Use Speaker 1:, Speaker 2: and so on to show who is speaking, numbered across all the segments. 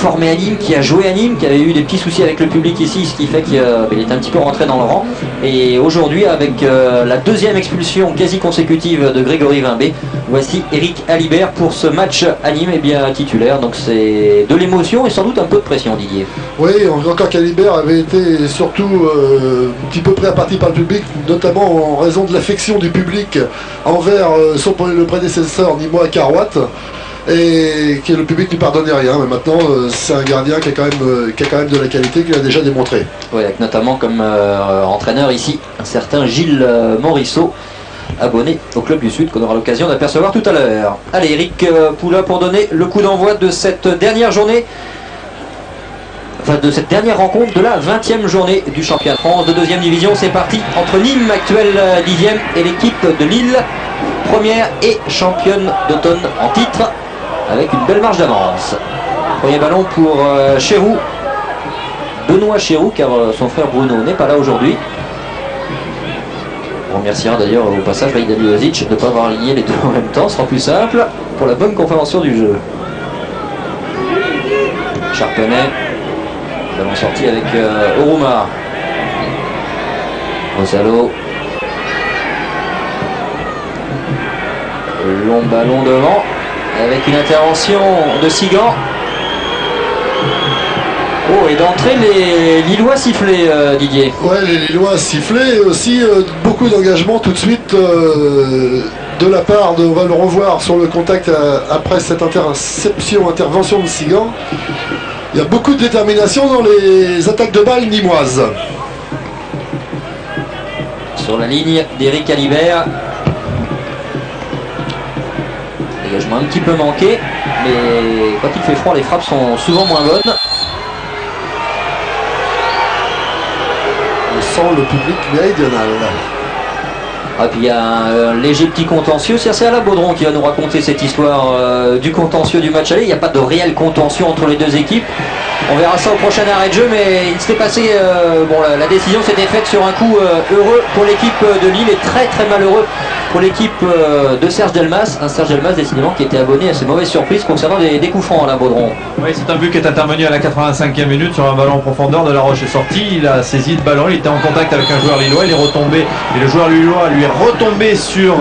Speaker 1: formé à Nîmes, qui a joué à Nîmes, qui avait eu des petits soucis avec le public ici, ce qui fait qu'il est un petit peu rentré dans le rang. Et aujourd'hui, avec la deuxième expulsion quasi consécutive de Grégory Vimbé, voici Eric Alibert pour ce match à Nîmes, et bien titulaire. Donc c'est de l'émotion et sans doute un peu de pression, Didier. Oui, encore qu'Alibert avait été surtout un petit peu pris à partie par le public, notamment en raison de l'affection du public envers le prédécesseur nîmois Carwatt, et que le public ne lui pardonnait rien. Mais maintenant, c'est un gardien qui a quand même de la qualité, qu'il a déjà démontré. Oui, avec notamment comme entraîneur ici un certain Gilles Morisseau, abonné au Club du Sud, qu'on aura l'occasion d'apercevoir tout à l'heure. Allez, Eric Poula pour donner le coup d'envoi de cette dernière journée, enfin de cette dernière rencontre de la 20e journée du championnat de France de 2e division. C'est parti entre Nîmes, actuelle 10e, et l'équipe de Lille, première et championne d'automne en titre, avec une belle marge d'avance. Premier ballon pour Chéroux, Benoît Chéroux, car son frère Bruno n'est pas là aujourd'hui. On remerciera d'ailleurs au passage Vaïd Aliozic de ne pas avoir aligné les deux en même temps, ce sera plus simple pour la bonne compréhension du jeu. Charpenay, ballon sorti avec Oruma. Rosalo. Long ballon devant, avec une intervention de Sigan. Oh, et d'entrée, les Lillois sifflés, Didier. Ouais, les Lillois sifflés, et aussi beaucoup d'engagement tout de suite de la part de, on va le revoir sur le contact après cette intervention de Sigan. Il y a beaucoup de détermination dans les attaques de balles nîmoises. Sur la ligne d'Eric Alibert. Dégagement un petit peu manqué, mais quand il fait froid, les frappes sont souvent moins bonnes. On sent le public méridional. Ah, puis il y a un léger petit contentieux. C'est Alain Baudron qui va nous raconter cette histoire du contentieux du match aller. Il n'y a pas de réel contentieux entre les deux équipes. On verra ça au prochain arrêt de jeu, mais il s'était passé, la décision s'était faite sur un coup heureux pour l'équipe de Lille et très très malheureux pour l'équipe de Serge Delmas. Un Serge Delmas décidément qui était abonné à ces mauvaises surprises concernant des coups francs, Alain Baudron.
Speaker 2: Oui, c'est un but qui est intervenu à la 85e minute sur un ballon en profondeur. De la Roche est sorti, il a saisi le ballon, il était en contact avec un joueur lillois, il est retombé, et le joueur lillois lui est retombé sur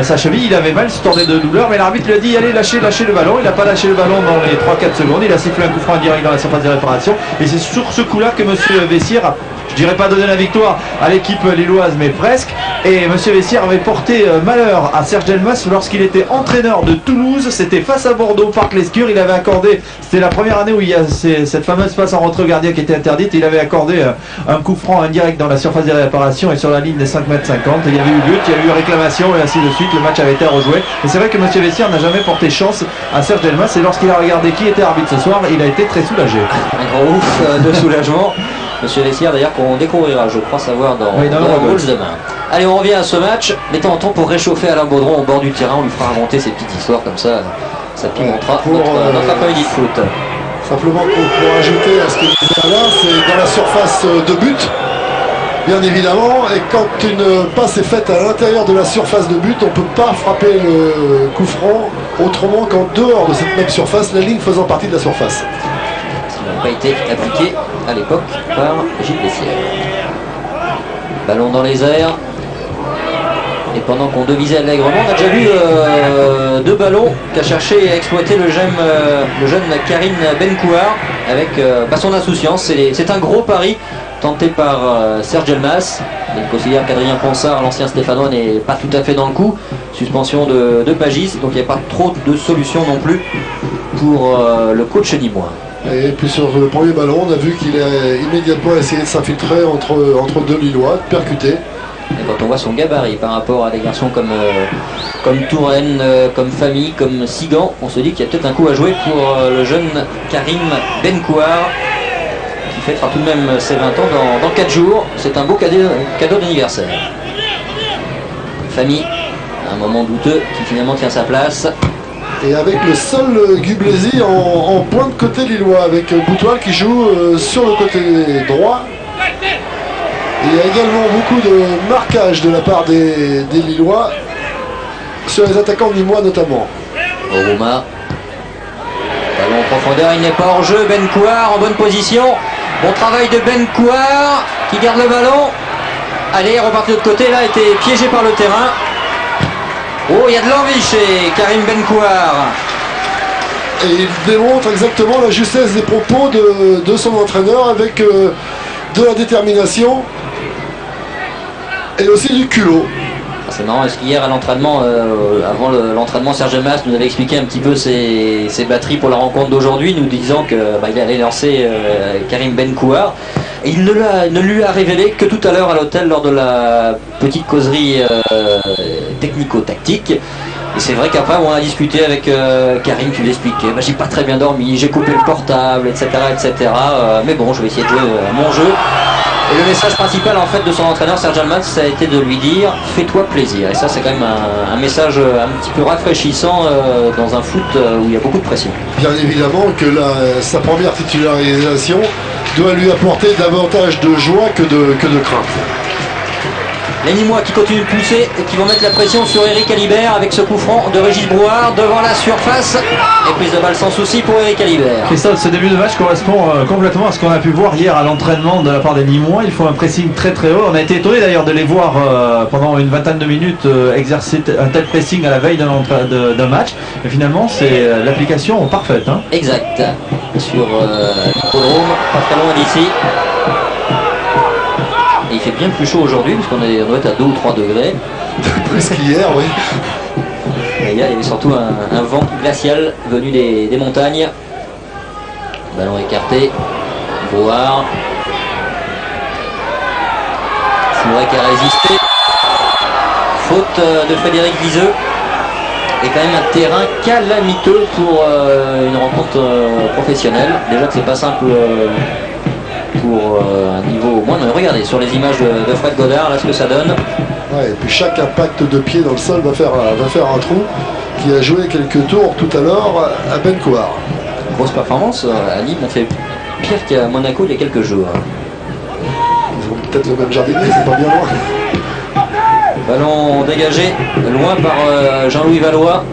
Speaker 2: sa cheville. Il avait mal, il se tordait de douleur, mais l'arbitre lui a dit allez lâchez le ballon. Il n'a pas lâché le ballon dans les 3-4 secondes, il a sifflé un coup franc direct dans la surface de réparation, et c'est sur ce coup là que monsieur Vessière a, je dirais pas donné la victoire à l'équipe lilloise, mais presque. Et monsieur Vessière avait porté malheur à Serge Delmas lorsqu'il était entraîneur de Toulouse. C'était face à Bordeaux, Parc Lescure. Il avait accordé, c'était la première année où il y a cette fameuse passe en retrait gardien qui était interdite. Il avait accordé un coup franc indirect dans la surface des réparations et sur la ligne des 5,50 m. Il y avait eu but, il y a eu réclamation et ainsi de suite. Le match avait été rejoué. Et c'est vrai que monsieur Vessière n'a jamais porté chance à Serge Delmas. Et lorsqu'il a regardé qui était arbitre ce soir, il a été très soulagé.
Speaker 1: Un grand ouf de soulagement. Monsieur Vessière, d'ailleurs, qu'on découvrira, je crois savoir, dans le Rolls demain. Allez, on revient à ce match. Mettons en temps pour réchauffer Alain Baudron au bord du terrain. On lui fera raconter ces petites histoires comme ça. Ça pimentera notre après-midi de foot. Simplement pour ajouter à ce qu'il disait là, c'est dans la surface de but, bien évidemment. Et quand une passe est faite à l'intérieur de la surface de but, on ne peut pas frapper le coup franc autrement qu'en dehors de cette même surface, la ligne faisant partie de la surface. Pas été appliqué à l'époque par Gilles Vessière. Ballon dans les airs, et pendant qu'on devisait allègrement, on a déjà vu deux ballons qu'a cherché à exploiter le jeune Karim Benkouar avec son insouciance. C'est un gros pari tenté par Serge Delmas. Il considère qu'Adrien Ponsard, l'ancien Stéphanois, n'est pas tout à fait dans le coup. Suspension de Pagis, donc il n'y a pas trop de solutions non plus pour le coach nîmois. Et puis sur le premier ballon, on a vu qu'il a immédiatement essayé de s'infiltrer entre deux Lillois, de percuter. Et quand on voit son gabarit par rapport à des garçons comme Touraine, comme Famille, comme Sigan, on se dit qu'il y a peut-être un coup à jouer pour le jeune Karim Benkouar, qui fêtera tout de même ses 20 ans dans 4 jours. C'est un beau cadeau d'anniversaire. Famille, un moment douteux qui finalement tient sa place. Et avec le seul Gublézy en point de côté lillois, avec Boutoil qui joue sur le côté droit. Il y a également beaucoup de marquage de la part des Lillois sur les attaquants nîmois notamment. Oruma, ballon en profondeur, il n'est pas hors jeu. Ben Kouar en bonne position. Bon travail de Ben Kouar qui garde le ballon. Allez, reparti de l'autre côté, là, a été piégé par le terrain. Oh, il y a de l'envie chez Karim Ben Kouar.
Speaker 3: Et il démontre exactement la justesse des propos de son entraîneur avec de la détermination et aussi du culot.
Speaker 1: C'est marrant, parce qu'hier à l'entraînement, avant l'entraînement, Serge Mas nous avait expliqué un petit peu ses batteries pour la rencontre d'aujourd'hui, nous disant qu'il allait lancer Karim Ben Kouar. Et il ne lui a révélé que tout à l'heure à l'hôtel lors de la petite causerie technico-tactique. Et c'est vrai qu'après on a discuté avec Karim, tu l'expliquais, j'ai pas très bien dormi, j'ai coupé le portable, etc. Mais bon, je vais essayer de jouer à mon jeu. Et le message principal en fait de son entraîneur Serge Almaz, ça a été de lui dire fais-toi plaisir. Et ça c'est quand même un message un petit peu rafraîchissant dans un foot où il y a beaucoup de pression.
Speaker 3: Bien évidemment que sa première titularisation doit lui apporter davantage de joie que de crainte.
Speaker 1: Les Nîmois qui continuent de pousser et qui vont mettre la pression sur Eric Alibert avec ce coup franc de Régis Brouard devant la surface. Et prise de balle sans souci pour Eric Alibert.
Speaker 2: Christophe, ce début de match correspond complètement à ce qu'on a pu voir hier à l'entraînement de la part des Nîmois. Il faut un pressing très très haut. On a été étonné d'ailleurs de les voir pendant une vingtaine de minutes exercer un tel pressing à la veille d'un match. Mais finalement, c'est l'application parfaite. Hein.
Speaker 1: Exact. Sur l'hippodrome, pas très loin d'ici. Et il fait bien plus chaud aujourd'hui, puisqu'on doit être à 2 ou 3 degrés.
Speaker 3: Plus qu'hier, oui.
Speaker 1: Et hier, il y avait surtout un vent glacial venu des montagnes. Ballon écarté. Brouard. Fouret qui a résisté. Faute de Frédéric Viseux. Et quand même un terrain calamiteux pour une rencontre professionnelle. Déjà que c'est pas simple pour un niveau moindre. Regardez sur les images de Fred Godard, là ce que ça donne.
Speaker 3: Ouais, et puis chaque impact de pied dans le sol va faire un trou, qui a joué quelques tours tout à l'heure à Ben Kouar.
Speaker 1: Grosse performance à Nîmes, on fait pire qu'à Monaco il y a quelques jours.
Speaker 3: Ils ont peut-être le même jardinier, c'est pas bien loin.
Speaker 1: Ballon dégagé, loin par Jean-Louis Valois.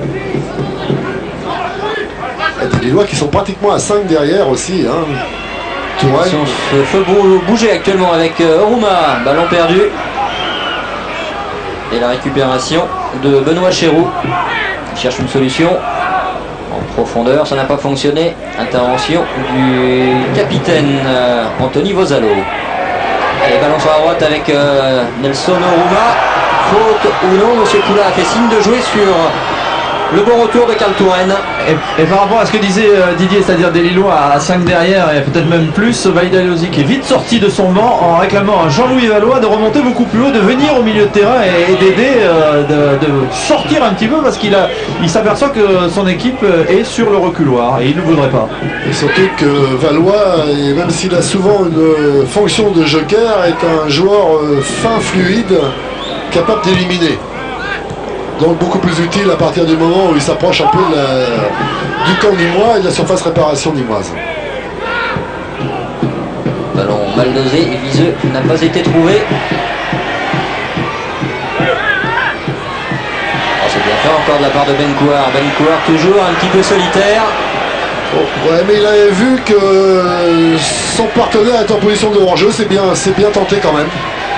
Speaker 3: Et des Lillois qui sont pratiquement à 5 derrière aussi. Hein.
Speaker 1: Si on se fait bouger actuellement avec Oruma, ballon perdu. Et la récupération de Benoît Chéroux. Il cherche une solution en profondeur, ça n'a pas fonctionné. Intervention du capitaine Anthony Vosalo. Allez, ballon sur la droite avec Nelson Oruma. Faute ou non, Monsieur Poula a fait signe de jouer sur le bon retour de Karl Touraine.
Speaker 2: Et par rapport à ce que disait Didier, c'est-à-dire des Lillois à 5 derrière et peut-être même plus, Vaidalozi qui est vite sorti de son banc en réclamant à Jean-Louis Valois de remonter beaucoup plus haut, de venir au milieu de terrain et d'aider, de sortir un petit peu parce qu'il s'aperçoit que son équipe est sur le reculoir et il ne voudrait pas.
Speaker 3: Et surtout que Valois, même s'il a souvent une fonction de joker, est un joueur fin, fluide, capable d'éliminer. Donc beaucoup plus utile à partir du moment où il s'approche un peu du camp nîmois et de la surface réparation nîmoise.
Speaker 1: Ballon mal dosé et Viseux n'a pas été trouvé. C'est bien fait encore de la part de Ben Kouar. Ben Kouar toujours un petit peu solitaire.
Speaker 3: Oh, ouais, mais il avait vu que son partenaire est en position de hors-jeu, c'est bien tenté quand même.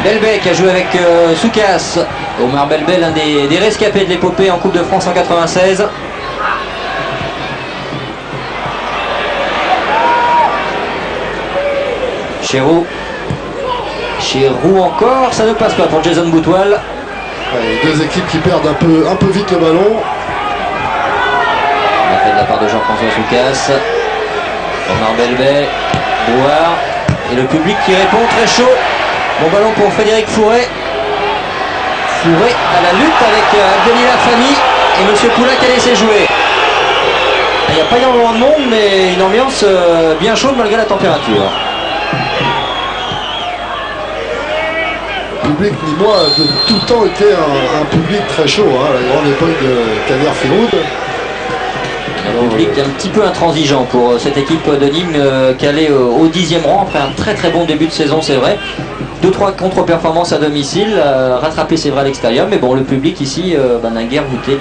Speaker 1: Belbek a joué avec Soukas. Omar Belbel, l'un des rescapés de l'épopée en Coupe de France en 96. Chéroux encore, ça ne passe pas pour Jason Boutoil.
Speaker 3: Ouais, deux équipes qui perdent un peu vite le ballon.
Speaker 1: On a fait de la part de Jean-François Soukas. Omar Belbel, Brouard. Et le public qui répond très chaud. Bon ballon pour Frédéric Fouret. Fouret à la lutte avec Abdelila Fami et Monsieur Poula qui a laissé jouer. Il n'y a pas énormément de monde, mais une ambiance bien chaude malgré la température.
Speaker 3: Le public nîmois de tout temps était un public très chaud, hein, la grande époque de Kader Firoud.
Speaker 1: Un public un petit peu intransigeant pour cette équipe de Nîmes calée au 10e rang après un très très bon début de saison, c'est vrai. 2-3 contre-performances à domicile, rattrapé c'est vrai à l'extérieur, mais bon, le public ici n'a guère goûté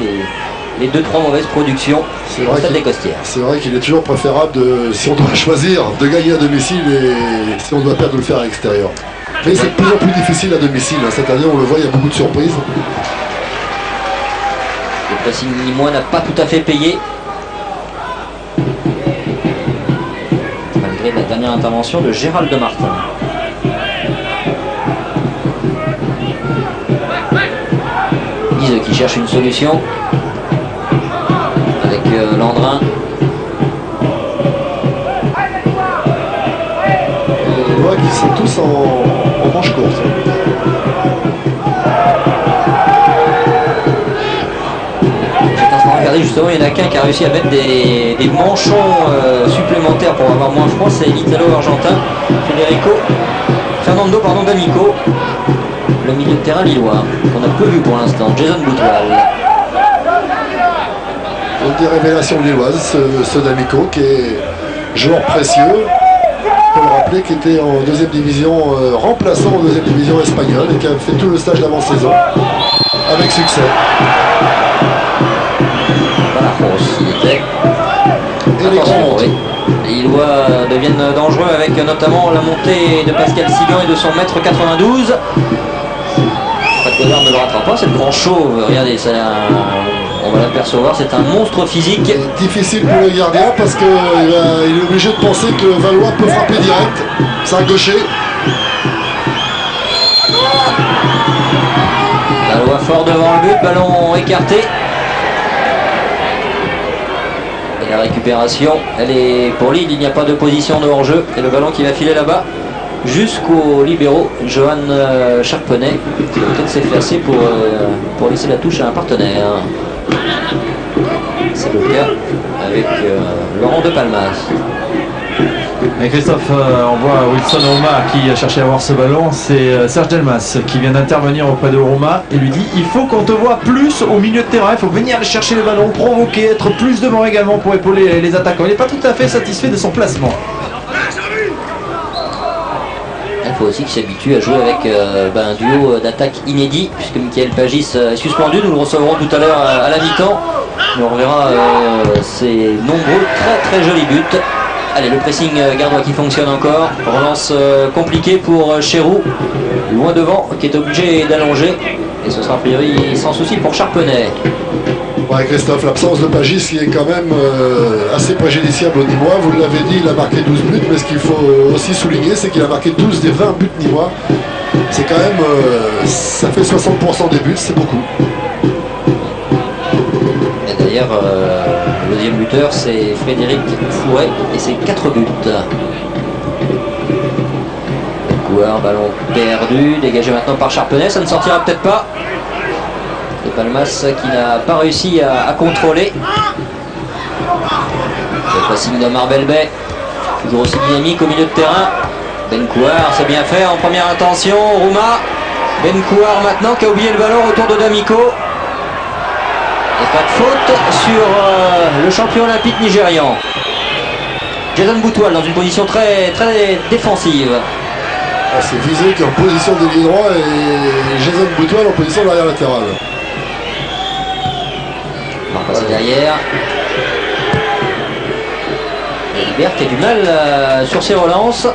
Speaker 1: les 2-3 mauvaises productions au Stade des Costières.
Speaker 3: C'est vrai qu'il est toujours préférable, si on doit choisir, de gagner à domicile et si on doit perdre, de le faire à l'extérieur. Mais c'est de plus en plus difficile à domicile. Cette année, on le voit, il y a beaucoup de surprises.
Speaker 1: Le pressing nîmois n'a pas tout à fait payé. Malgré la dernière intervention de Gérald Martin. Guise qui cherche une solution avec Landrin.
Speaker 3: On voit qu'ils sont tous en manche courte.
Speaker 1: Regardez, justement, il y en a qu'un qui a réussi à mettre des manchons supplémentaires pour avoir moins froid, c'est l'Italo-Argentin Fernando D'Amico, le milieu de terrain lillois, qu'on a peu vu pour l'instant, Jason Boutwal.
Speaker 3: Une des révélations lilloises, ce D'Amico, qui est joueur précieux, pour le rappeler, qui était en deuxième division, remplaçant en deuxième division espagnole, et qui a fait tout le stage d'avant-saison, avec succès.
Speaker 1: Attention, oui. Les Lillois deviennent dangereux avec notamment la montée de Pascal Sigan et de son mètre 92. Pas de Godard ne le rattrape pas, c'est le grand chauve. Regardez, on va l'apercevoir, c'est un monstre physique.
Speaker 3: C'est difficile pour le gardien parce qu'il est obligé de penser que Valois peut frapper direct. C'est un gaucher.
Speaker 1: Valois fort devant le but, ballon écarté. La récupération, elle est pour Lille, il n'y a pas de position de hors-jeu et le ballon qui va filer là-bas jusqu'au libéro Johan Charpenay qui va peut-être s'effacer pour laisser la touche à un partenaire. C'est le cas avec Laurent De Palmas.
Speaker 2: Et Christophe, on voit Wilson Rouma qui a cherché à avoir ce ballon, c'est Serge Delmas qui vient d'intervenir auprès de Rouma et lui dit il faut qu'on te voit plus au milieu de terrain, il faut venir aller chercher le ballon, provoquer, être plus devant également pour épauler les attaquants. Il n'est pas tout à fait satisfait de son placement.
Speaker 1: Il faut aussi qu'il s'habitue à jouer avec un duo d'attaque inédit puisque Michael Pagis est suspendu, nous le recevrons tout à l'heure à la mi-temps. Mais on reverra ces nombreux très jolis buts. Allez, le pressing gardois qui fonctionne encore. Relance compliquée pour Chéroux. Loin devant, qui est obligé d'allonger. Et ce sera a priori sans souci pour Charpenay.
Speaker 3: Ouais, Christophe, l'absence de Pagis qui est quand même assez préjudiciable au Nîmois. Vous l'avez dit, il a marqué 12 buts, mais ce qu'il faut aussi souligner, c'est qu'il a marqué 12 des 20 buts nîmois. C'est quand même, ça fait 60% des buts, c'est beaucoup.
Speaker 1: Et d'ailleurs, le deuxième buteur, c'est Frédéric Fouret, et c'est 4 buts. Couard, ballon perdu, dégagé maintenant par Charpenay, ça ne sortira peut-être pas. De Palmas qui n'a pas réussi à contrôler. Le passing de Marbel Bay, toujours aussi dynamique au milieu de terrain. Ben Couard, c'est bien fait en première intention. Rouma, Ben Couard maintenant qui a oublié le ballon, retour de D'Amico. Et pas de faute sur le champion olympique nigérian. Jason Boutwal dans une position très défensive.
Speaker 3: C'est Visé qui est en position d'ailier droit et Jason Boutwal en position d'arrière latéral.
Speaker 1: On va passer derrière. Et Hibert qui a du mal sur ses relances.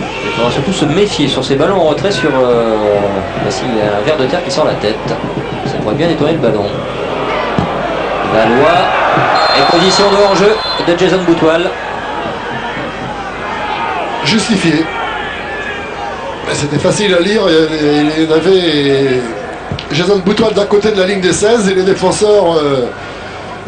Speaker 1: Il faudra surtout se méfier sur ses ballons en retrait sur un ver de terre qui sort la tête. Ça pourrait bien détourner le ballon. Valois et position de hors-jeu de Jason Boutwal.
Speaker 3: Justifié. C'était facile à lire, il y avait Jason Boutwal d'un côté de la ligne des 16 et les défenseurs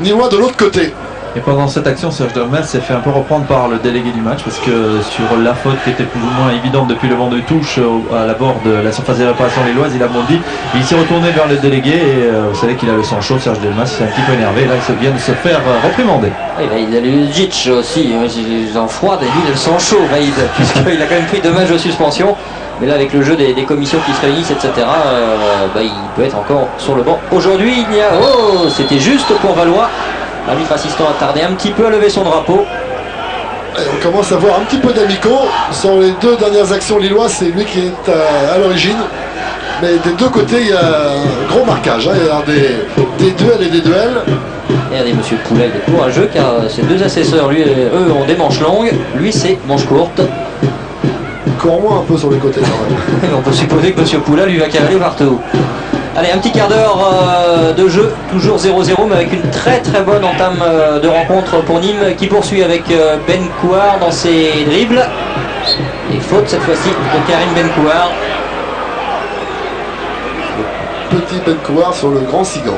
Speaker 3: nîmois de l'autre côté.
Speaker 2: Et pendant cette action, Serge Delmas s'est fait un peu reprendre par le délégué du match parce que sur la faute qui était plus ou moins évidente depuis le vent de touche à la bord de la surface des réparations lilloise, il a bondi. Il s'est retourné vers le délégué et vous savez qu'il a le sang chaud. Serge Delmas s'est un petit peu énervé. Là, il vient de se faire réprimander.
Speaker 1: Il a le Djitch aussi, il en froid, et lui il a le sang chaud, Vaïd, puisqu'il a quand même pris 2 matchs de suspension. Mais là, avec le jeu des commissions qui se réunissent, etc., il peut être encore sur le banc. Aujourd'hui, il y a... Oh, c'était juste pour Valois. L'arbitre assistant a tardé un petit peu à lever son drapeau.
Speaker 3: Et on commence à voir un petit peu d'Amico. Sur les 2 dernières actions lilloises, c'est lui qui est à l'origine. Mais des deux côtés, il y a un gros marquage. Hein. Il y a des duels et des duels.
Speaker 1: Regardez, monsieur Poulet, il est courageux car ses deux assesseurs, eux, ont des manches longues. Lui, c'est manches courtes.
Speaker 3: Encore moins un peu sur les côtés quand même.
Speaker 1: On peut supposer que monsieur Poulet lui va cavaler partout. Allez, un petit quart d'heure de jeu, toujours 0-0, mais avec une très très bonne entame de rencontre pour Nîmes qui poursuit avec Ben Kouar dans ses dribbles. Et faute cette fois-ci de Karim Ben Kouar.
Speaker 3: Petit Ben Kouar sur le grand Sigan.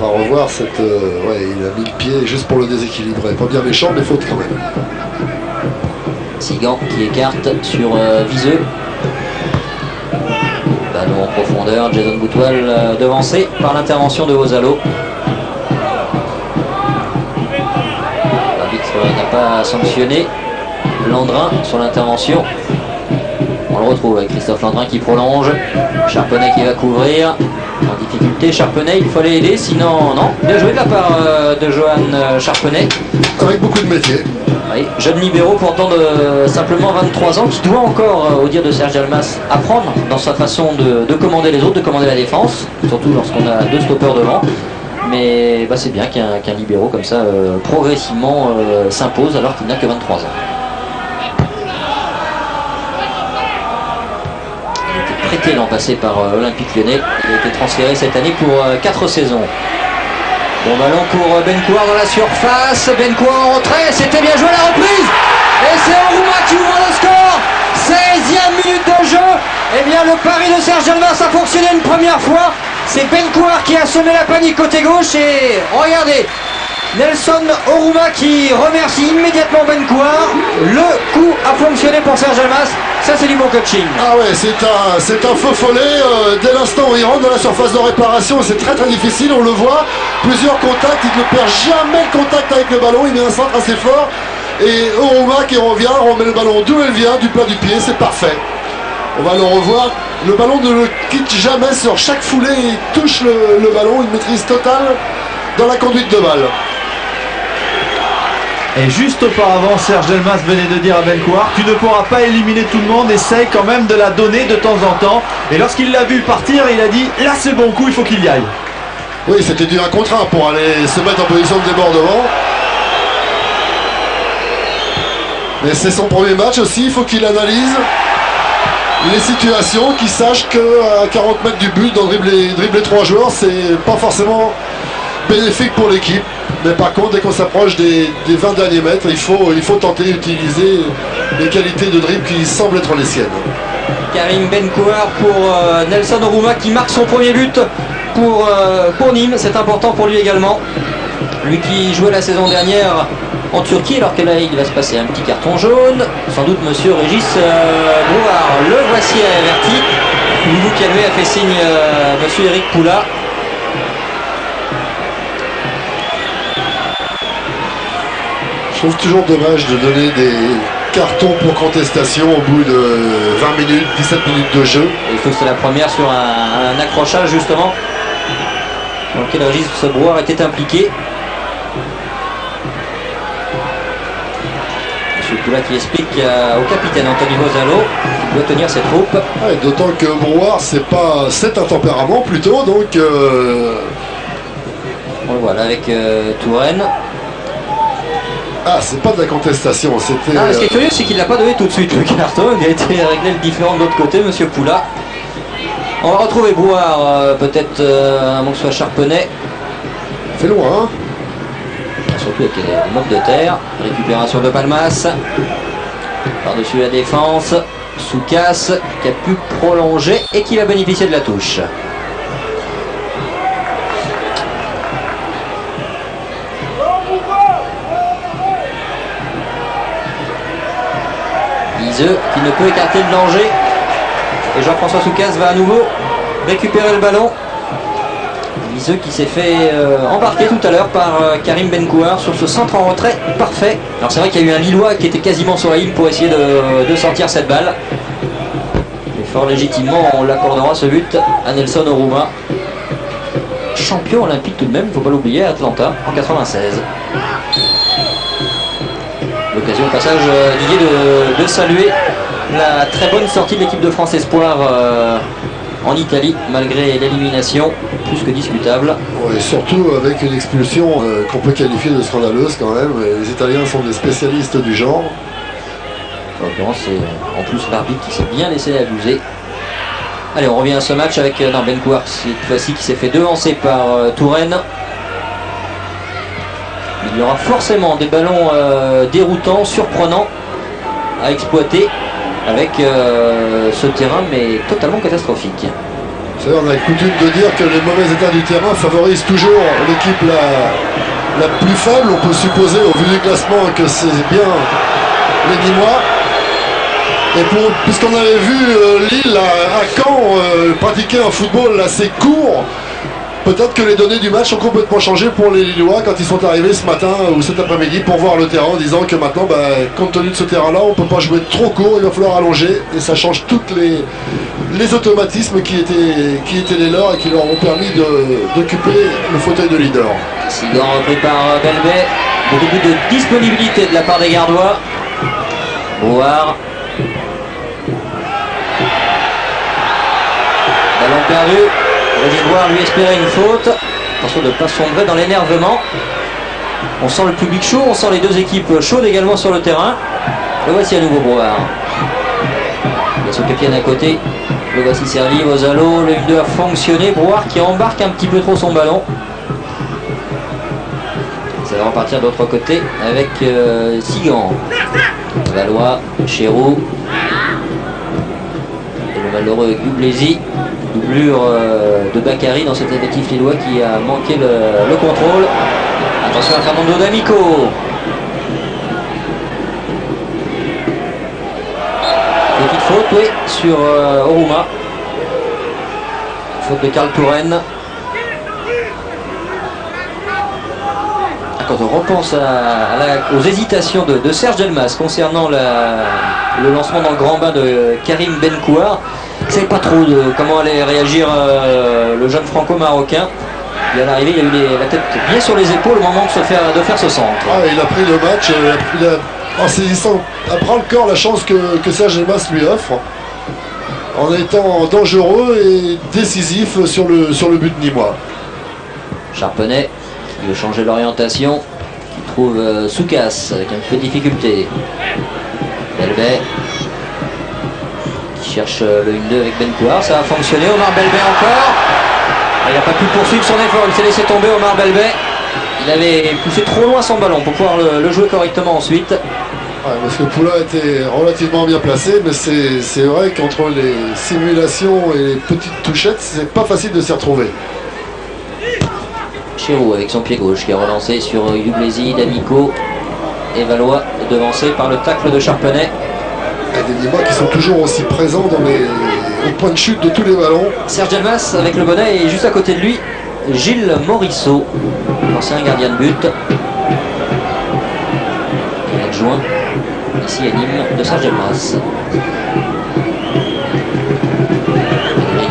Speaker 3: On va revoir cette... ouais, il a mis le pied juste pour le déséquilibrer. Pas bien méchant, mais faute quand même.
Speaker 1: Sigan qui écarte sur Viseux. Ballon en profondeur, Jason Boutoil devancé par l'intervention de Ozalo. L'arbitre n'a pas sanctionné Landrin sur l'intervention. On le retrouve avec Christophe Landrin qui prolonge. Charpenay qui va couvrir. En difficulté, Charpenay, il fallait aider, sinon non. Bien joué de la part de Johan Charpenay.
Speaker 3: Avec beaucoup de métier.
Speaker 1: Oui, jeune libéraux pourtant de simplement 23 ans qui doit encore, au dire de Serge Delmas, apprendre dans sa façon de commander les autres, de commander la défense, surtout lorsqu'on a deux stoppeurs devant. Mais bah, c'est bien qu'un libéraux comme ça progressivement s'impose alors qu'il n'a que 23 ans. Il a été prêté l'an passé par Olympique Lyonnais. Il a été transféré cette année pour 4 saisons. Bon ballon pour Ben Kouar dans la surface, Ben Kouar en retrait, c'était bien joué à la reprise. Et c'est Ourouma qui ouvre le score. 16e minute de jeu. Eh bien le pari de Serge Delmas a fonctionné une première fois. C'est Ben Kouar qui a semé la panique côté gauche et regardez, Nelson Ourouma qui remercie immédiatement Ben Kouar. Le coup a fonctionné pour Serge Delmas. Ça c'est du bon coaching.
Speaker 3: Ah ouais, c'est un feu follet. Dès l'instant où il rentre dans la surface de réparation, c'est très très difficile, on le voit. Plusieurs contacts, il ne perd jamais le contact avec le ballon, il met un centre assez fort. Et Ourouma qui revient, remet le ballon d'où il vient, du plat du pied, c'est parfait. On va le revoir. Le ballon ne le quitte jamais sur chaque foulée, il touche le ballon, une maîtrise totale dans la conduite de balle.
Speaker 2: Et juste auparavant, Serge Delmas venait de dire à Ben Kouar, tu ne pourras pas éliminer tout le monde, essaye quand même de la donner de temps en temps. Et lorsqu'il l'a vu partir, il a dit, là c'est bon coup, il faut qu'il y aille.
Speaker 3: Oui, c'était du 1 contre 1 pour aller se mettre en position de débordement. Mais c'est son premier match aussi, il faut qu'il analyse les situations, qu'il sache qu'à 40 mètres du but, dans dribbler 3 joueurs, c'est pas forcément bénéfique pour l'équipe. Mais par contre, dès qu'on s'approche des 20 derniers mètres, il faut tenter d'utiliser les qualités de dribble qui semblent être les siennes.
Speaker 1: Karim Ben Kouar pour Nelson Ourouma qui marque son premier but pour Nîmes. C'est important pour lui également. Lui qui jouait la saison dernière en Turquie, alors que là il va se passer un petit carton jaune. Sans doute monsieur Régis Brouard. Le voici averti. Loulou Calvé a fait signe monsieur Eric Poula.
Speaker 3: Je trouve toujours dommage de donner des cartons pour contestation au bout de 20 minutes, 17 minutes de jeu.
Speaker 1: Il faut que c'est la première sur un accrochage justement dans lequel Régis Brouard était impliqué. Monsieur Poula qui explique au capitaine Anthony Ozalo qu'il doit tenir ses troupes.
Speaker 3: Ouais, d'autant que Brouard c'est un tempérament plutôt, donc
Speaker 1: On le voit là avec Touraine.
Speaker 3: Ah, c'est pas de la contestation, c'était...
Speaker 1: Ce qui est curieux, c'est qu'il n'a pas donné tout de suite le carton. Il a été réglé le différent de l'autre côté, monsieur Poula. On va retrouver Brouard, peut-être à moins que ce soit Charpenay.
Speaker 3: Fait loin, hein.
Speaker 1: Surtout avec des mobs de terre. Récupération de Palmas. Par-dessus la défense. Soukas qui a pu prolonger et qui va bénéficier de la touche. Viseux qui ne peut écarter le danger. Et Jean-François Soukas va à nouveau récupérer le ballon. Viseux qui s'est fait embarquer tout à l'heure par Karim Ben Kouar sur ce centre en retrait parfait. Alors c'est vrai qu'il y a eu un Lillois qui était quasiment sur la ligne pour essayer de sortir cette balle. Mais fort légitimement on l'accordera ce but à Nelson Ourouma. Champion olympique tout de même, il ne faut pas l'oublier, à Atlanta en 96. L'occasion au passage Didier de saluer la très bonne sortie de l'équipe de France Espoir en Italie, malgré l'élimination, plus que discutable.
Speaker 3: Ouais, surtout avec une expulsion qu'on peut qualifier de scandaleuse quand même. Les Italiens sont des spécialistes du genre.
Speaker 1: En l'occurrence, c'est en plus l'arbitre qui s'est bien laissé abuser. Allez, on revient à ce match avec Bencourt, cette fois-ci qui s'est fait devancer par Touraine. Il y aura forcément des ballons déroutants, surprenants à exploiter avec ce terrain, mais totalement catastrophique.
Speaker 3: Vous savez, on a coutume de dire que les mauvais états du terrain favorisent toujours l'équipe la plus faible. On peut supposer, au vu du classement, que c'est bien les Nîmois. Et puisqu'on avait vu Lille à Caen pratiquer un football assez court, peut-être que les données du match ont complètement changé pour les Lillois quand ils sont arrivés ce matin ou cet après-midi pour voir le terrain, en disant que maintenant, compte tenu de ce terrain-là, on ne peut pas jouer trop court, il va falloir allonger, et ça change tous les automatismes qui étaient les leurs et qui leur ont permis d'occuper le fauteuil de leader.
Speaker 1: Sigan repris par Belbet, beaucoup de disponibilité de la part des Gardois. Brouard. Ballon perdu. Régis Brouard lui espérait une faute. Attention de ne pas sombrer dans l'énervement. On sent le public chaud, on sent les deux équipes chaudes également sur le terrain. Le voici à nouveau Brouard. Il y a Sokepian à côté. Le voici servi, Vosalo. Le 1-2 a fonctionné. Brouard qui embarque un petit peu trop son ballon. Ça va repartir de l'autre côté avec Sigan. Valois, Chéroux. Et le malheureux Gublézy. Doublure de Bakary dans cet effectif lillois qui a manqué le contrôle. Attention à Fernando D'Amico. Petite faute, oui, sur Oruma. Faute de Karl Touraine. Quand on repense aux hésitations de Serge Delmas concernant le lancement dans le grand bain de Karim Bencourt, il ne savait pas trop comment allait réagir le jeune franco-marocain. Et à l'arrivée, il a eu la tête bien sur les épaules au moment de faire ce centre.
Speaker 3: Ah, il a pris le match en saisissant à bras le corps la chance que Serge Delmas lui offre, en étant dangereux et décisif sur le but nîmois.
Speaker 1: Charpenay qui veut changer l'orientation, qui trouve Soukas avec un peu de difficulté. Belbet qui cherche le 1-2 avec Bencourt, ça a fonctionné. Omar Belbet encore. Il n'a pas pu poursuivre son effort, il s'est laissé tomber. Omar Belbet, il avait poussé trop loin son ballon pour pouvoir le jouer correctement ensuite.
Speaker 3: Ouais, parce que Poulain était relativement bien placé, mais c'est vrai qu'entre les simulations et les petites touchettes, c'est pas facile de s'y retrouver.
Speaker 1: Chéroux avec son pied gauche qui a relancé sur Gublézy, D'Amico et Valois devancé par le tacle de Charpenay.
Speaker 3: Et des Nîmois qui sont toujours aussi présents au point de chute de tous les ballons.
Speaker 1: Serge Delmas avec le bonnet et juste à côté de lui Gilles Morisseau, ancien gardien de but. Et adjoint ici à Nîmes de Serge Delmas.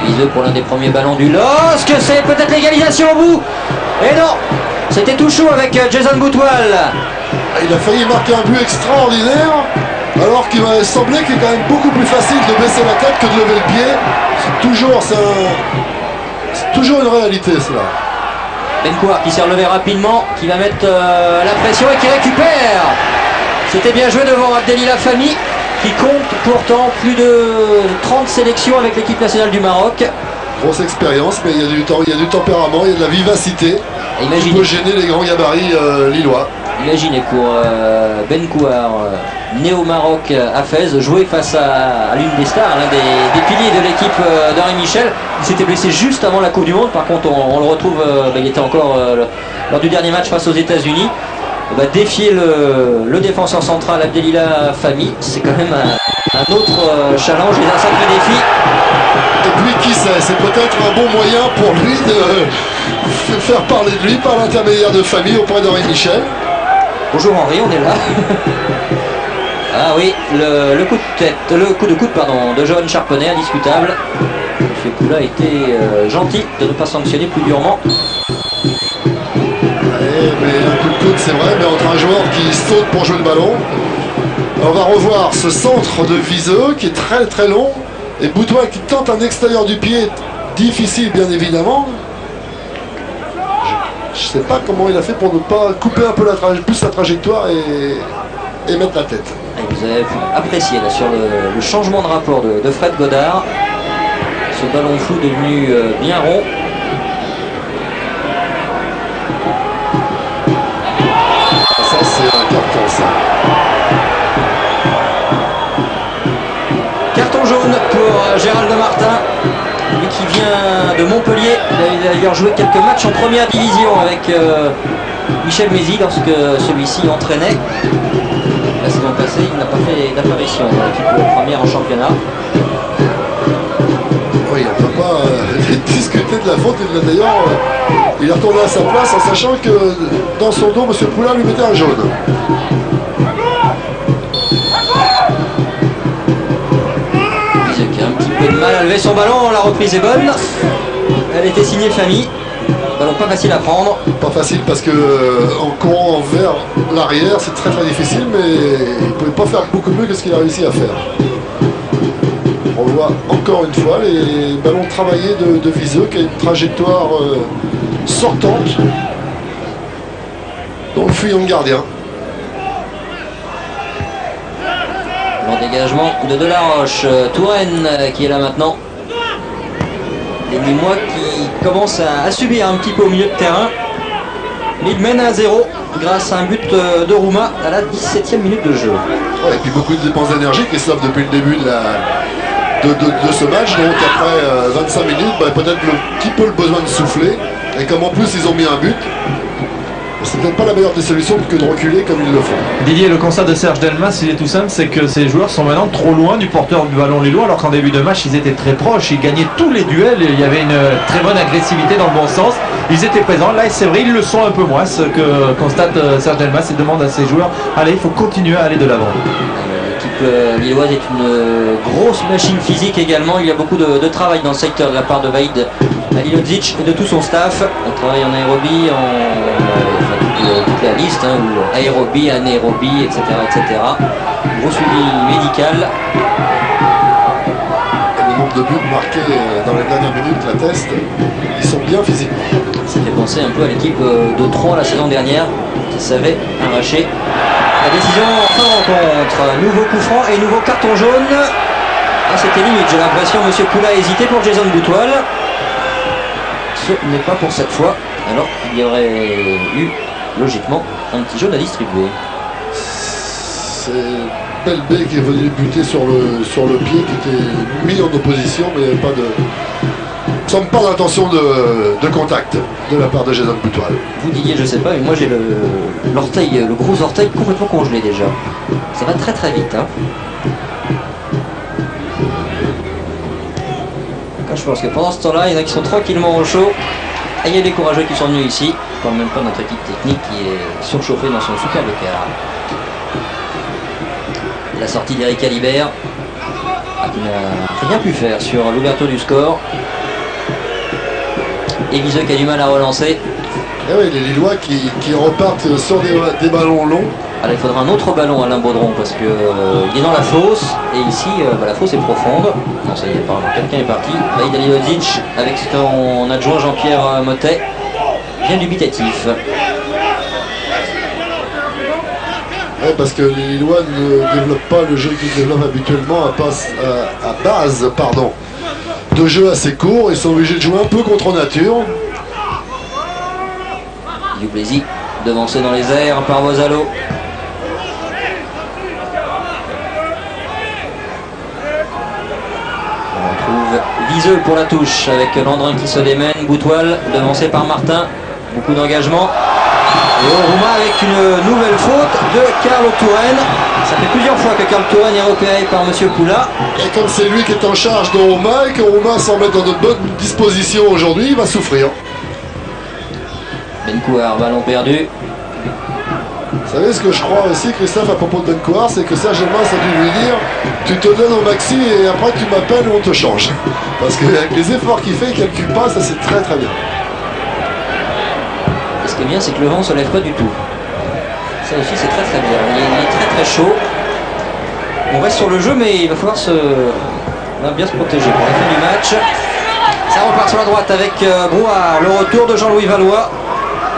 Speaker 1: Viseux pour l'un des premiers ballons du LOSC, c'est peut-être l'égalisation au bout. Et non, c'était tout chaud avec Jason Boutwal.
Speaker 3: Il a failli marquer un but extraordinaire, alors qu'il m'avait semblé qu'il est quand même beaucoup plus facile de baisser la tête que de lever le pied. C'est toujours une réalité cela.
Speaker 1: Bencourt qui s'est relevé rapidement, qui va mettre la pression et qui récupère. C'était bien joué devant Abdelila Fahmy, qui compte pourtant plus de 30 sélections avec l'équipe nationale du Maroc.
Speaker 3: Grosse expérience, mais il y a du temps, il y a du tempérament, il y a de la vivacité. Qui peut gêner les grands gabarits lillois.
Speaker 1: Imaginez pour Bencourt, né au Maroc à Fès, jouer face à l'une des stars, l'un des piliers de l'équipe d'Henri Michel. Il s'était blessé juste avant la Coupe du Monde. Par contre, on le retrouve, il était encore lors du dernier match face aux États-Unis. Défier le défenseur central Abdelila Fahmy, c'est quand même un autre challenge et un sacré défi.
Speaker 3: Et puis qui sait, c'est peut-être un bon moyen pour lui de faire parler de lui par l'intermédiaire de Fahmy auprès d'Henri Michel.
Speaker 1: Bonjour Henri, on est là. Ah oui, le coup de coude de Johan Charpenay, indiscutable. M. Poulain a été gentil de ne pas sanctionner plus durement.
Speaker 3: Mais un coup de coude c'est vrai, mais entre un joueur qui saute pour jouer le ballon On va revoir ce centre de Viseux qui est très très long. Et Boutoil qui tente un extérieur du pied, difficile bien évidemment. Je ne sais pas comment il a fait pour ne pas couper un peu plus la trajectoire et mettre la tête.
Speaker 1: Et vous avez apprécié là, sur le changement de rapport de Fred Godard. Ce ballon flou devenu bien rond.
Speaker 3: Ça c'est un carton ça.
Speaker 1: Carton jaune pour Gérald Martin, lui qui vient de Montpellier. Il a d'ailleurs joué quelques matchs en première division avec Michel Mézy lorsque celui-ci entraînait. La saison passée, il n'a pas fait d'apparition dans l'équipe première en championnat.
Speaker 3: Oui, on ne peut pas discuter de la faute. D'ailleurs, il est retourné à sa place en sachant que dans son dos, M. Poulain lui mettait un jaune.
Speaker 1: Qui a un petit peu de mal à lever son ballon, la reprise est bonne. Elle était signée Famille. Ballon pas facile à prendre.
Speaker 3: Pas facile parce que en courant vers l'arrière, c'est très très difficile, mais il ne pouvait pas faire beaucoup mieux que ce qu'il a réussi à faire. On voit encore une fois les ballons travaillés de Viseux qui a une trajectoire sortante. Donc fuyant le gardien.
Speaker 1: Bon dégagement de Delaroche. Touraine qui est là maintenant. Les Nîmois qui commencent à subir un petit peu au milieu de terrain. Mais ils mènent à 0 grâce à un but de Rouma à la 17e minute de jeu.
Speaker 3: Ouais, et puis beaucoup de dépenses d'énergie qui se le depuis le début de ce match. Donc après 25 minutes, peut-être un petit peu le besoin de souffler. Et comme en plus ils ont mis un but, c'est peut-être pas la meilleure des solutions que de reculer comme ils le font.
Speaker 2: Didier, le constat de Serge Delmas, il est tout simple, c'est que ces joueurs sont maintenant trop loin du porteur du ballon lillois, alors qu'en début de match, ils étaient très proches, ils gagnaient tous les duels, il y avait une très bonne agressivité dans le bon sens, ils étaient présents. Là, c'est vrai, ils le sont un peu moins, ce que constate Serge Delmas et demande à ses joueurs, allez, il faut continuer à aller de l'avant.
Speaker 1: L'équipe lilloise est une grosse machine physique également, il y a beaucoup de travail dans le secteur de la part de Vaïd Alilodzic et de tout son staff. On travaille en aérobie, toute la liste, ou aérobie, anaérobie, etc. Gros suivi médical.
Speaker 3: Et le nombre de buts marqués dans les dernières minutes l'atteste, ils sont bien physiquement.
Speaker 1: Ça fait penser un peu à l'équipe de Troyes la saison dernière qui savait arracher la décision en fin de rencontre. Nouveau coup franc et nouveau carton jaune. Ah, c'était limite, j'ai l'impression M. Poula a hésité pour Jason Boutoil. Ce n'est pas pour cette fois, alors qu'il y aurait eu logiquement un petit jaune à distribuer.
Speaker 3: C'est Belbé qui est venu buter sur le pied, qui était mis en opposition, mais il n'y avait pas de... Il ne semble pas d'intention de contact de la part de Jason Boutoil.
Speaker 1: Vous Didier, je sais pas, mais moi j'ai l'orteil, le gros orteil complètement congelé déjà. Ça va très très vite. Je pense que pendant ce temps-là, il y en a qui sont tranquillement au chaud. Et il y a des courageux qui sont venus ici. Je parle même pas de notre équipe technique qui est surchauffée dans son superbe car. La sortie d'Eric Alibert qui n'a rien pu faire sur l'ouverture du score. Et Viseux qui a du mal à relancer.
Speaker 3: Et oui, les Lillois qui repartent sur des ballons longs.
Speaker 1: Alors il faudra un autre ballon à Alain Baudron parce que il est dans la fosse et ici la fosse est profonde. Non, ça y est, apparemment quelqu'un est parti. Vaïd Alilodzic avec son adjoint Jean-Pierre Motet bien dubitatif.
Speaker 3: Ouais, parce que les Lillois ne développent pas le jeu qu'ils développent habituellement à base de jeu assez court. Ils sont obligés de jouer un peu contre nature.
Speaker 1: Youblesi devancé dans les airs par Vozalo. On retrouve Viseux pour la touche avec Landrin qui se démène, Boutoil devancé par Martin, beaucoup d'engagement. Et Rouma avec une nouvelle faute de Carl Touraine. Ça fait plusieurs fois que Carl Touraine est repéré par M. Poula.
Speaker 3: Et comme c'est lui qui est en charge de Rouma et que Rouma s'en met dans de bonnes dispositions aujourd'hui, il va souffrir.
Speaker 1: Bencouar, ballon perdu.
Speaker 3: Vous savez ce que je crois aussi, Christophe, à propos de Bencouar, c'est que Serge Delmas a dû lui dire tu te donnes au maxi et après tu m'appelles ou on te change. Parce qu'avec les efforts qu'il fait, il ne calcule pas, ça c'est très très bien.
Speaker 1: Et ce qui est bien, c'est que le vent ne se lève pas du tout. Ça aussi, c'est très très bien. Il est très très chaud. On reste sur le jeu, mais il va falloir bien se protéger pour la fin du match. Ça repart sur la droite avec Brouard. Le retour de Jean-Louis Vallois.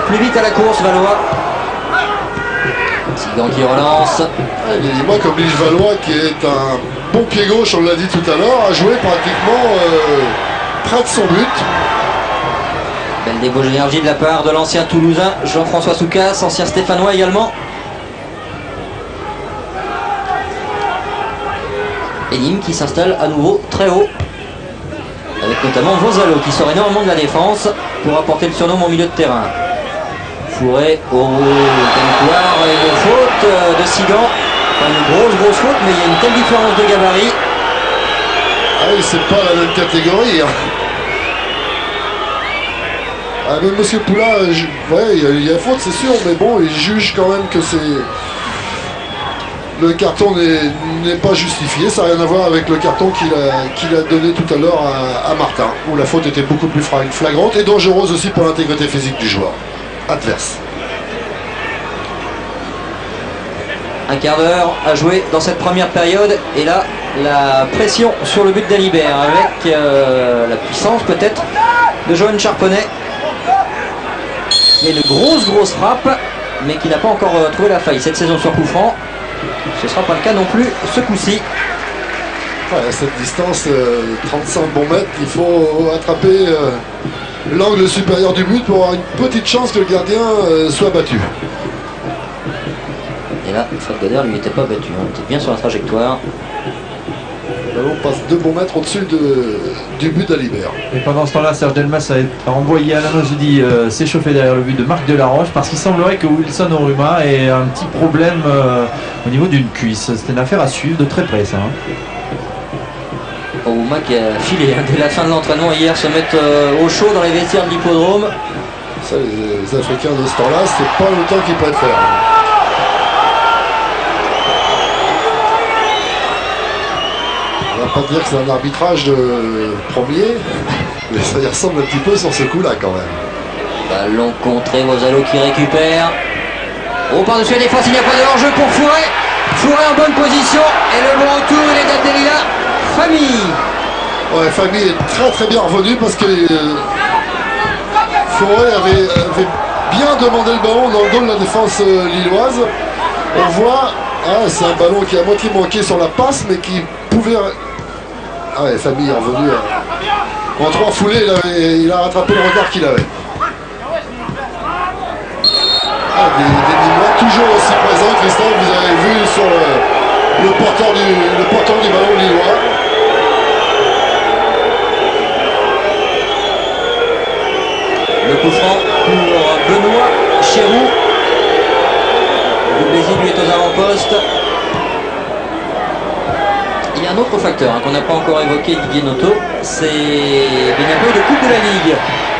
Speaker 1: Plus vite à la course, Vallois. Sigan qui relance.
Speaker 3: Moi, comme Lige Vallois, qui est un bon pied gauche, on l'a dit tout à l'heure, a joué pratiquement près de son but.
Speaker 1: Belle débauche d'énergie de la part de l'ancien Toulousain Jean-François Soucas, ancien Stéphanois également. Et Nîmes qui s'installe à nouveau très haut, avec notamment Vosalo qui sort énormément de la défense pour apporter le surnom au milieu de terrain. Fourré au territoire et une faute de Sigan. Enfin, une grosse faute, mais il y a une telle différence de gabarit.
Speaker 3: Ah oui, c'est pas la même catégorie. Hein. Ah, mais Monsieur Poulain, ouais, il y a faute, c'est sûr, mais bon, il juge quand même que c'est... Le carton n'est pas justifié, ça n'a rien à voir avec le carton qu'il a donné tout à l'heure à Martin, où la faute était beaucoup plus flagrante et dangereuse aussi pour l'intégrité physique du joueur adverse.
Speaker 1: Un quart d'heure à jouer dans cette première période, et là, la pression sur le but d'Alibert, avec la puissance peut-être de Johan Charponnet. Il y a une grosse frappe, mais qui n'a pas encore trouvé la faille cette saison sur coup franc. Ce ne sera pas le cas non plus ce coup-ci.
Speaker 3: Ouais, à cette distance, 35 bons mètres, il faut attraper l'angle supérieur du but pour avoir une petite chance que le gardien soit battu.
Speaker 1: Et là, Fred Goder lui n'était pas battu, hein. Il était bien sur la trajectoire.
Speaker 3: Le ballon passe 2 bons mètres au-dessus du but d'Alibert.
Speaker 2: Et pendant ce temps-là, Serge Delmas a envoyé Alain Ozudi s'échauffer derrière le but de Marc Delaroche, parce qu'il semblerait que Wilson Oruma ait un petit problème au niveau d'une cuisse. C'était une affaire à suivre de très près, ça. Hein.
Speaker 1: Oruma qui a filé dès la fin de l'entraînement hier, se mettre au chaud dans les vestiaires de l'hippodrome.
Speaker 3: Ça, les Africains de ce temps-là, c'est pas le temps qu'ils préfèrent. On va pas dire que c'est un arbitrage de premier, mais ça y ressemble un petit peu sur ce coup-là quand même.
Speaker 1: Ballon contré, Vosalo qui récupère. Au par-dessus la défense, il n'y a pas de hors-jeu pour Fourré. Fourré en bonne position, et le bon retour, il est d'Abdelila. Famille.
Speaker 3: Ouais, Famille est très bien revenu parce que Fourré avait bien demandé le ballon dans le dos de la défense lilloise. On voit, c'est un ballon qui a moitié manqué sur la passe, mais qui pouvait... Ah ouais, Famille est revenu. En 3 foulées, il a rattrapé le retard qu'il avait. Des Lillois toujours aussi présents, Christophe, vous avez vu sur le porteur du ballon lillois.
Speaker 1: Le coup franc pour Benoît Chéroux. Le Bézi lui est aux avant-postes. Il y a un autre facteur qu'on n'a pas encore évoqué, Didier Noto, c'est un peu de coupe de la Ligue,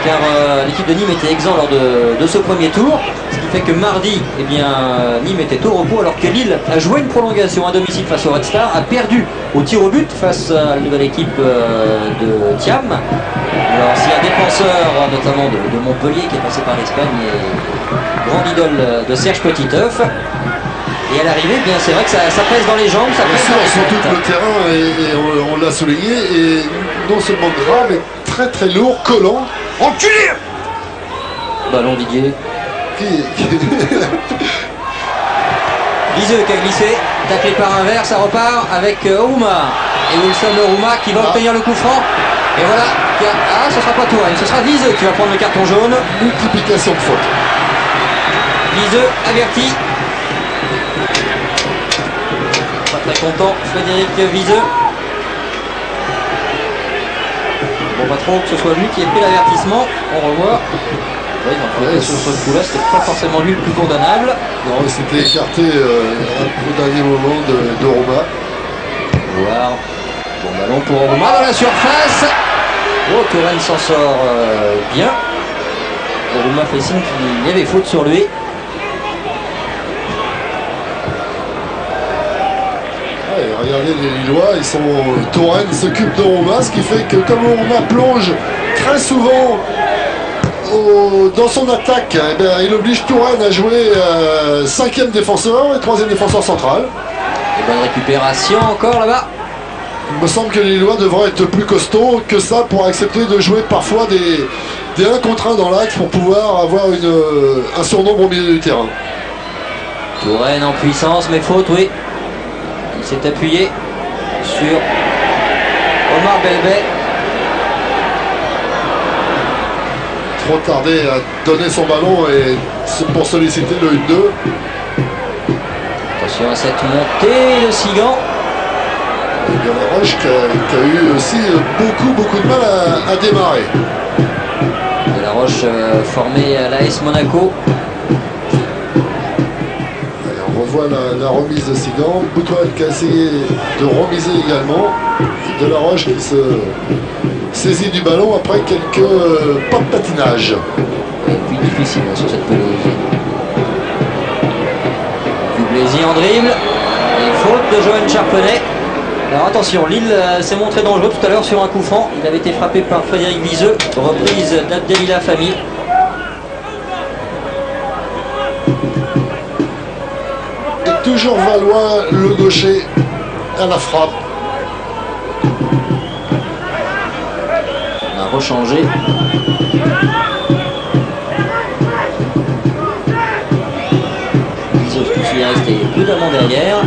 Speaker 1: car l'équipe de Nîmes était exempt lors de ce premier tour, ce qui fait que mardi, Nîmes était au repos, alors que Lille a joué une prolongation à domicile face au Red Star, a perdu au tir au but face à la nouvelle équipe de Thiam. Alors s'il y a un défenseur, notamment de Montpellier, qui est passé par l'Espagne, et grande idole de Serge Petiteuf, et à l'arrivée, c'est vrai que ça pèse dans les jambes, ça pèse dans les
Speaker 3: surtout
Speaker 1: têtes.
Speaker 3: que le terrain, et on l'a souligné, est non seulement gras, mais très lourd, collant.
Speaker 1: Enculé. Ballon Didier. Viseux qui a glissé, taclé par un verre, ça repart avec Oruma. Et Wilson Oruma qui va obtenir le coup franc. Et voilà, ce sera pas Touraine, ce sera Viseux qui va prendre le carton jaune.
Speaker 3: Multiplication de fautes.
Speaker 1: Viseux averti. Pas très content, Frédéric Viseux. Bon, pas trop que ce soit lui qui ait pris l'avertissement. On revoit. Oui, donc sur ce coup-là, c'était pas forcément lui le plus condamnable.
Speaker 3: Non, c'était écarté au dernier moment de Roma.
Speaker 1: Voir. Bon ballon pour Roma dans la surface. Oh, Touraine s'en sort bien. Roma fait signe qu'il y avait faute sur lui.
Speaker 3: Regardez les Lillois, Touraine s'occupe de Roma, ce qui fait que comme Roma plonge très souvent dans son attaque, il oblige Touraine à jouer 5e défenseur et 3e défenseur central.
Speaker 1: Bonne récupération encore là-bas.
Speaker 3: Il me semble que les Lillois devraient être plus costauds que ça pour accepter de jouer parfois des 1 contre 1 dans l'axe pour pouvoir avoir un surnombre au milieu du terrain.
Speaker 1: Touraine en puissance, mais faute, oui. Il s'est appuyé sur Omar Belbet.
Speaker 3: Trop tardé à donner son ballon et pour solliciter le 1-2.
Speaker 1: Attention à cette montée de Sigan.
Speaker 3: Delaroche qui a eu aussi beaucoup de mal à démarrer.
Speaker 1: Delaroche formé à l'AS Monaco.
Speaker 3: Allez, on revoit la remise de Sigan. Boutoil qui a essayé de remiser également. Delaroche qui se saisit du ballon après quelques pas de patinage.
Speaker 1: Et puis difficile sur cette pelouse. Dublesi en dribble. Et faute de Johan Charpenay. Alors attention, Lille s'est montré dangereux tout à l'heure sur un coup franc. Il avait été frappé par Frédéric Viseux. Reprise d'Abdelila Fami.
Speaker 3: Et toujours Valois, le gaucher, à la frappe.
Speaker 1: On a rechangé. Viseux qui est resté prudemment derrière.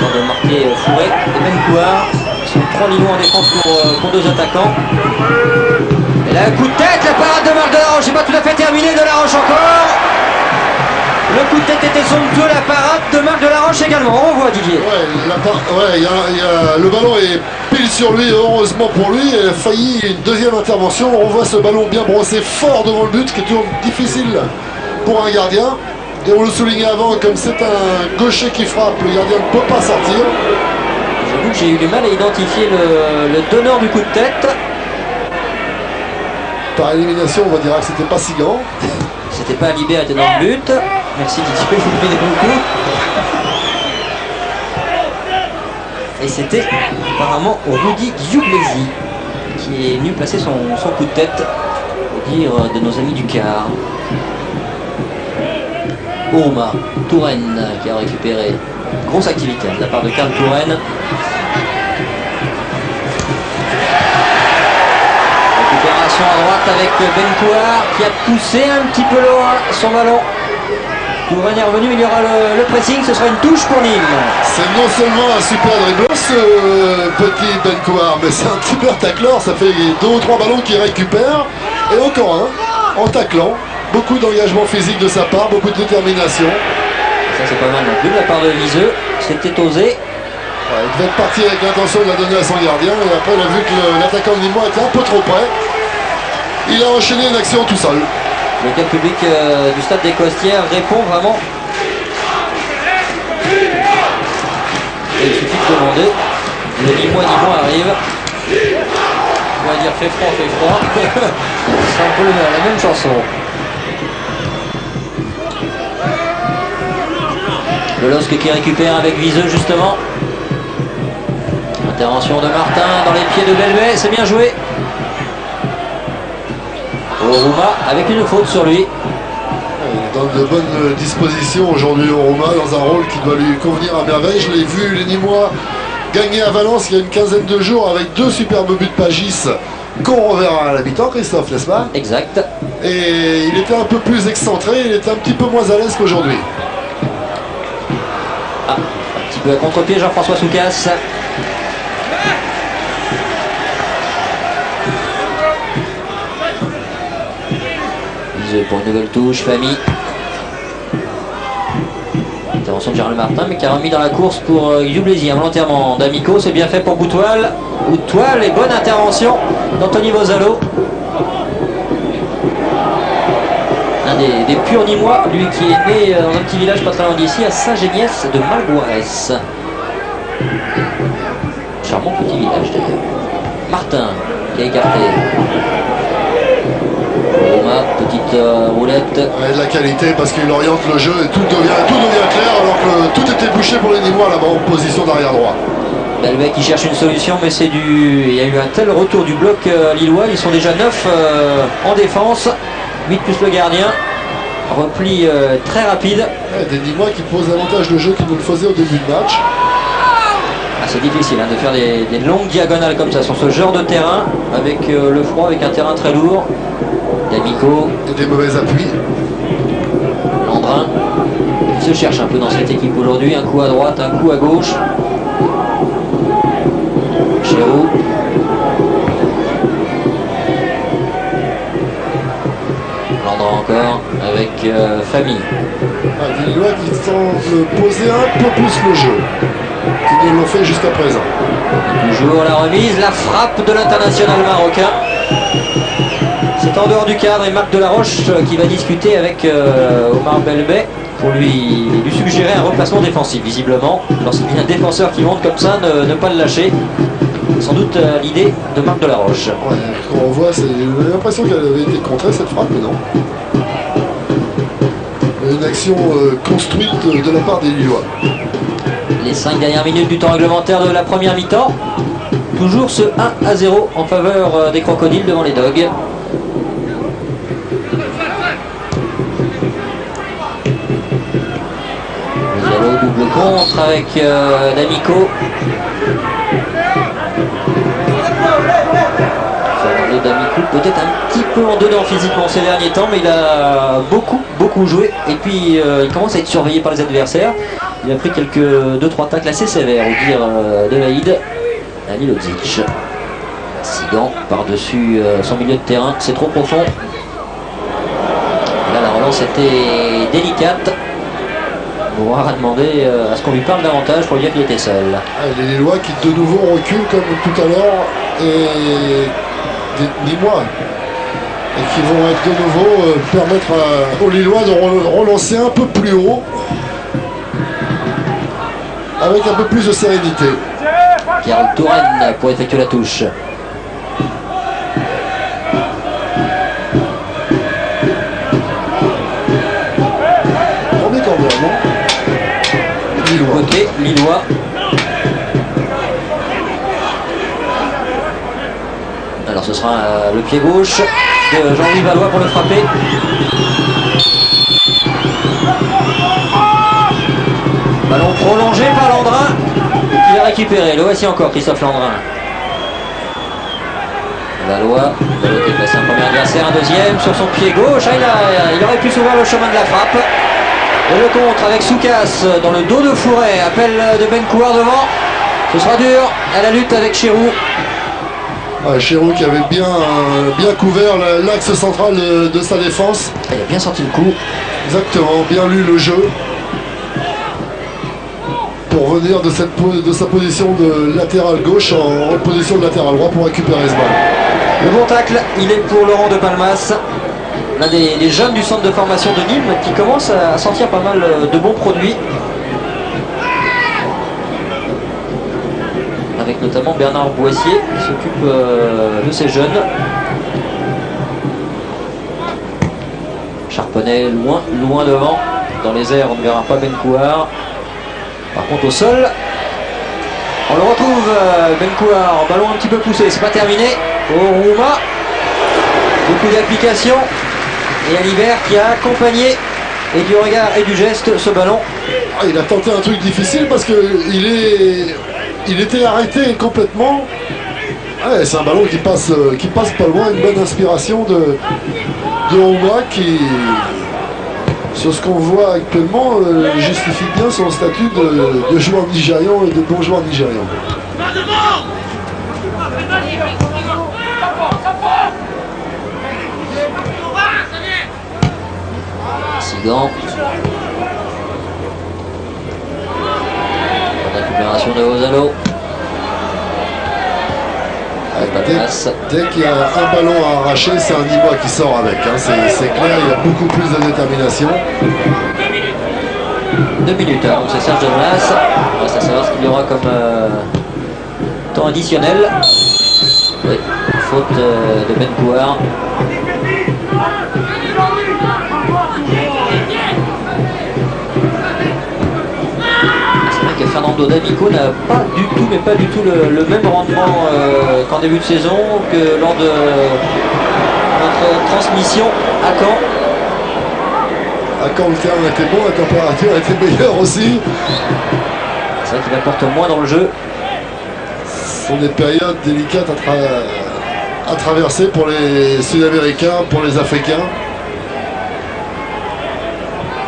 Speaker 1: De marquer Fourré et Bencouard. Ils sont 3 Lillois en défense pour 2 attaquants. Et là, un coup de tête, la parade de Marc Delaroche, c'est pas tout à fait terminé, Delaroche encore. Le coup de tête était somptueux, la parade de Marc Delaroche également. On voit Didier.
Speaker 3: Le ballon est pile sur lui, heureusement pour lui. Il a failli une deuxième intervention. On voit ce ballon bien brossé fort devant le but, ce qui est toujours difficile pour un gardien. Et on le soulignait avant, comme c'est un gaucher qui frappe, le gardien ne peut pas sortir.
Speaker 1: J'avoue que j'ai eu du mal à identifier le donneur du coup de tête.
Speaker 3: Par élimination, on va dire que c'était pas si grand.
Speaker 1: C'était pas Alibé à être dans le but. Merci Didier, vous m'aidez beaucoup. Et c'était apparemment Rudy Dublesi qui est venu placer son coup de tête, au dire de nos amis du quart. Ourma, Touraine qui a récupéré. Grosse activité de la part de Karl Touraine. Récupération à droite avec Bencouard qui a poussé un petit peu loin son ballon. Touraine est revenu, il y aura le pressing, ce sera une touche pour Nîmes.
Speaker 3: C'est non seulement un super dribbleur ce petit Bencouard, mais c'est un super tacleur, ça fait 2 ou 3 ballons qu'il récupère. Et encore un, en taclant. Beaucoup d'engagement physique de sa part, beaucoup de détermination.
Speaker 1: Ça c'est pas mal non plus de la part de Viseux, c'était osé.
Speaker 3: Ouais, il devait être parti avec l'intention de la donner à son gardien et après il a vu que l'attaquant nîmois était un peu trop près. Il a enchaîné une action tout seul.
Speaker 1: Le public du stade des Costières répond vraiment. Et il suffit de demander. Le Nîmois arrive. On va dire fait froid. C'est un peu la même chanson. Le LOSC qui récupère avec Viseux justement. Intervention de Martin dans les pieds de Belbet, c'est bien joué. Oruma avec une faute sur lui.
Speaker 3: Dans de bonnes dispositions aujourd'hui Oruma, dans un rôle qui doit lui convenir à merveille. Je l'ai vu les Nîmois gagner à Valence il y a une quinzaine de jours avec 2 superbes buts de Pagis qu'on reverra à l'habitant, Christophe, n'est-ce pas?
Speaker 1: Exact.
Speaker 3: Et il était un peu plus excentré, il était un petit peu moins à l'aise qu'aujourd'hui.
Speaker 1: Ah, un petit peu à contre-pied Jean-François Soucas. Viseux pour une nouvelle touche, Famille. Intervention de Gérald Martin, mais qui a remis dans la course pour Dublesi involontairement d'Amico. C'est bien fait pour Boutoil. Boutoil et bonne intervention d'Anthony Vozalo. Un des purs Nîmois, lui qui est né dans un petit village pas très loin d'ici, à Saint-Géniès de Malgoirès. Charmant petit village d'ailleurs. Martin qui a écarté. Roma, petite roulette.
Speaker 3: Ouais, de la qualité parce qu'il oriente le jeu et tout devient clair alors que tout était bouché pour les Nîmois là-bas en position d'arrière droit.
Speaker 1: Belbet qui cherche une solution, mais c'est du. Il y a eu un tel retour du bloc lillois, ils sont déjà 9 en défense, 8 plus le gardien. Repli très rapide.
Speaker 3: Ouais, des Nîmois qui posent davantage le jeu qu'ils nous le faisaient au début de match.
Speaker 1: C'est difficile de faire des longues diagonales comme ça sur ce genre de terrain avec le froid, avec un terrain très lourd. D'Amico.
Speaker 3: Et des mauvais appuis.
Speaker 1: Landrin qui se cherche un peu dans cette équipe aujourd'hui. Un coup à droite, un coup à gauche. Chéroux. Landrin encore avec Famille.
Speaker 3: Des Lillois qui semblent poser un peu plus le jeu qu'ils ne l'ont fait jusqu'à présent.
Speaker 1: Toujours la remise, la frappe de l'international marocain. C'est en dehors du cadre et Marc Delaroche qui va discuter avec Omar Belbet pour lui suggérer un replacement défensif. Visiblement, lorsqu'il y a un défenseur qui monte comme ça, ne pas le lâcher. Sans doute l'idée de Marc Delaroche.
Speaker 3: Ouais, quand on voit, j'ai l'impression qu'elle avait été contrée cette frappe, mais non. Une action construite de la part des Lillois.
Speaker 1: Les 5 dernières minutes du temps réglementaire de la première mi-temps. Toujours ce 1-0 en faveur des Crocodiles devant les Dogs. Zalo double contre avec D'Amico. Fernando D'Amico peut-être un petit peu en dedans physiquement ces derniers temps, mais il a beaucoup joué et puis il commence à être surveillé par les adversaires. Il a pris quelques 2-3 tacles assez sévères au dire de Vaïd à Milodzic. Sigan par-dessus son milieu de terrain, c'est trop profond. Là la relance était délicate. Bourard a demandé à ce qu'on lui parle davantage pour lui dire qu'il était seul.
Speaker 3: Les Lillois qui de nouveau reculent comme tout à l'heure et des mois. Et qui vont être de nouveau permettre aux Lillois de relancer un peu plus haut avec un peu plus de sérénité.
Speaker 1: Pierre Touraine pour effectuer la touche.
Speaker 3: Premier corner, non? Lillois.
Speaker 1: Côté Lillois. Alors ce sera le pied gauche de Jean-Louis Valois pour le frapper. Ballon prolongé par Landrin qui va récupérer. Le voici encore, Christophe Landrin. Valois qui est passé un premier adversaire, un deuxième sur son pied gauche. Il aurait pu s'ouvrir le chemin de la frappe. Et le contre avec Soukas dans le dos de Fouret. Appel de Bencouar devant. Ce sera dur à la lutte avec Chéroux.
Speaker 3: Chéroux qui avait bien couvert l'axe central de sa défense.
Speaker 1: Il a bien sorti le coup.
Speaker 3: Exactement, bien lu le jeu. Pour venir de sa position de latéral gauche en position de latéral droit pour récupérer ce ballon.
Speaker 1: Le bon tacle, il est pour Laurent de Palmas. L'un des jeunes du centre de formation de Nîmes qui commence à sortir pas mal de bons produits. Avec notamment Bernard Boissier qui s'occupe de ces jeunes. Charponnet loin devant. Dans les airs, on ne verra pas Bencouar. Par contre au sol, on le retrouve Bencouar, ballon un petit peu poussé, c'est pas terminé. Rouma, beaucoup d'application. Et Alibert qui a accompagné et du regard et du geste ce ballon.
Speaker 3: Il a tenté un truc difficile parce qu'il était arrêté complètement. C'est un ballon qui passe pas loin, une bonne inspiration de Rouma qui, sur ce qu'on voit actuellement, justifie bien son statut de joueur nigérian et de bon joueur nigérian.
Speaker 1: Sigan. Récupération de Ozalo.
Speaker 3: Dès qu'il y a un ballon à arracher, c'est un Nîmois qui sort avec. C'est clair, il y a beaucoup plus de détermination.
Speaker 1: 2 minutes, donc c'est Serge Delmas. On reste à savoir ce qu'il y aura comme temps additionnel. Oui, faute de Bencouar. C'est vrai que Fernando D'Amico n'a pas du tout, mais pas du tout le même rendement qu'en début de saison, que lors de notre transmission à Caen.
Speaker 3: À Caen, le terrain était bon, la température était meilleure aussi.
Speaker 1: C'est vrai qu'il apporte moins dans le jeu.
Speaker 3: sont des périodes délicates à traverser pour les Sud-Américains, pour les Africains.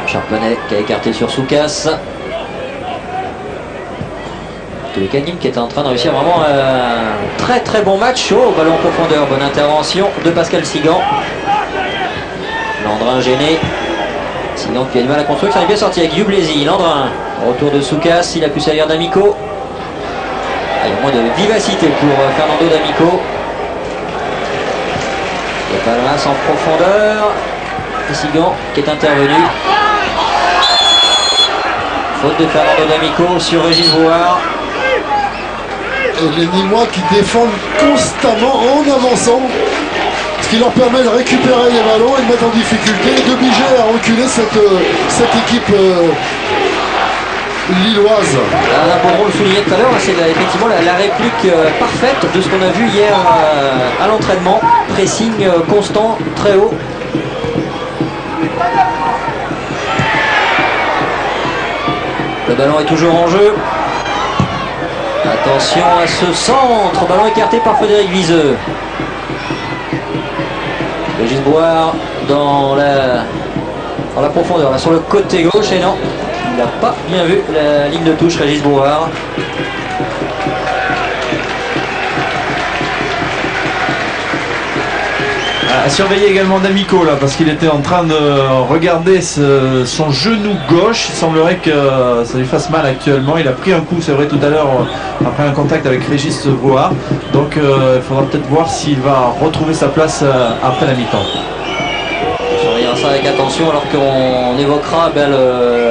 Speaker 1: Charpenay qui a écarté sur Soukas. Nîmes qui est en train de réussir vraiment un très très bon match. Oh, ballon en profondeur, bonne intervention de Pascal Sigan. Landrin gêné. Sigan qui a du mal à construire, ça est bien sorti avec Youblesi. Landrin, retour de Soukas, il a pu salir d'Amico. Il y a moins de vivacité pour Fernando d'Amico. Il y a Palmas en profondeur. Et Sigan qui est intervenu. Faute de Fernando d'Amico sur Régis Brouard.
Speaker 3: Et les Nîmois qui défendent constamment en avançant, ce qui leur permet de récupérer les ballons et de mettre en difficulté et d'obliger à reculer cette équipe lilloise.
Speaker 1: Alain Baudron le soulignait tout à l'heure, c'est effectivement la réplique parfaite de ce qu'on a vu hier à l'entraînement. Pressing constant, très haut. Le ballon est toujours en jeu. Attention à ce centre, ballon écarté par Frédéric Viseux. Régis Brouard dans la profondeur, là sur le côté gauche, et non, il n'a pas bien vu la ligne de touche, Régis Brouard.
Speaker 2: À surveiller également d'Amico là, parce qu'il était en train de regarder son genou gauche. Il semblerait que ça lui fasse mal actuellement. Il a pris un coup, c'est vrai, tout à l'heure après un contact avec Régis Brouard. Donc il faudra peut-être voir s'il va retrouver sa place après la mi-temps.
Speaker 1: On surveillera ça avec attention alors qu'on évoquera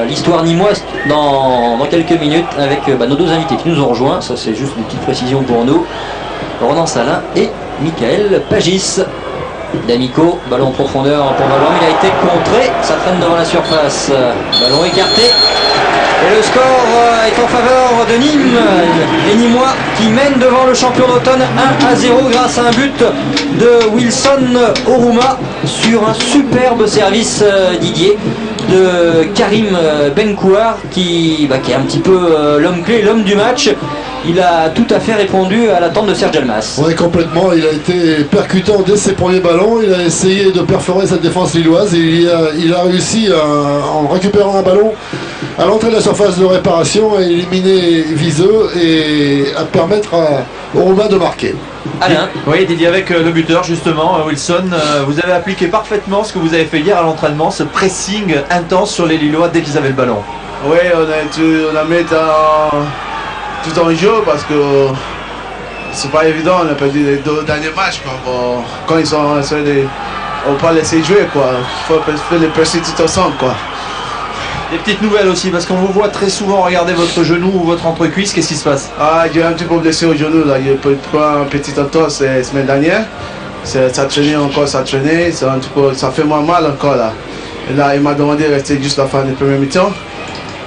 Speaker 1: l'histoire nîmoise dans quelques minutes avec nos deux invités qui nous ont rejoints. Ça c'est juste une petite précision pour nous. Ronan Salin et Michael Pagis. D'Amico, ballon en profondeur pour Ballon, il a été contré, ça traîne devant la surface, ballon écarté et le score est en faveur de Nîmes, les Nîmois qui mènent devant le champion d'automne 1-0 grâce à un but de Wilson Oruma sur un superbe service Didier de Karim Benkouar qui est un petit peu l'homme clé, l'homme du match. Il a tout à fait répondu à l'attente de Serge Elmas.
Speaker 3: Oui, complètement. Il a été percutant dès ses premiers ballons. Il a essayé de perforer cette défense lilloise. Et il a réussi, en récupérant un ballon, à l'entrée de la surface de réparation, à éliminer Viseux et à permettre à Oruma de marquer.
Speaker 2: Alain. Oui, Didier, avec le buteur justement, Wilson, vous avez appliqué parfaitement ce que vous avez fait hier à l'entraînement, ce pressing intense sur les Lillois dès qu'ils avaient le ballon.
Speaker 4: Oui, on a mis tout en jeu parce que c'est pas évident, on a perdu les deux derniers matchs. Quand ils sont on va pas laisser jouer quoi. Il faut faire les presser tout ensemble quoi.
Speaker 2: Des petites nouvelles aussi parce qu'on vous voit très souvent regarder votre genou ou votre entrecuisse, qu'est-ce qui se passe?
Speaker 4: J'ai un petit peu blessé au genou là, j'ai pris un petit entorse la semaine dernière. Ça traînait encore, ça traînait, ça fait moins mal encore là. Et là il m'a demandé de rester juste la fin du premier mi-temps.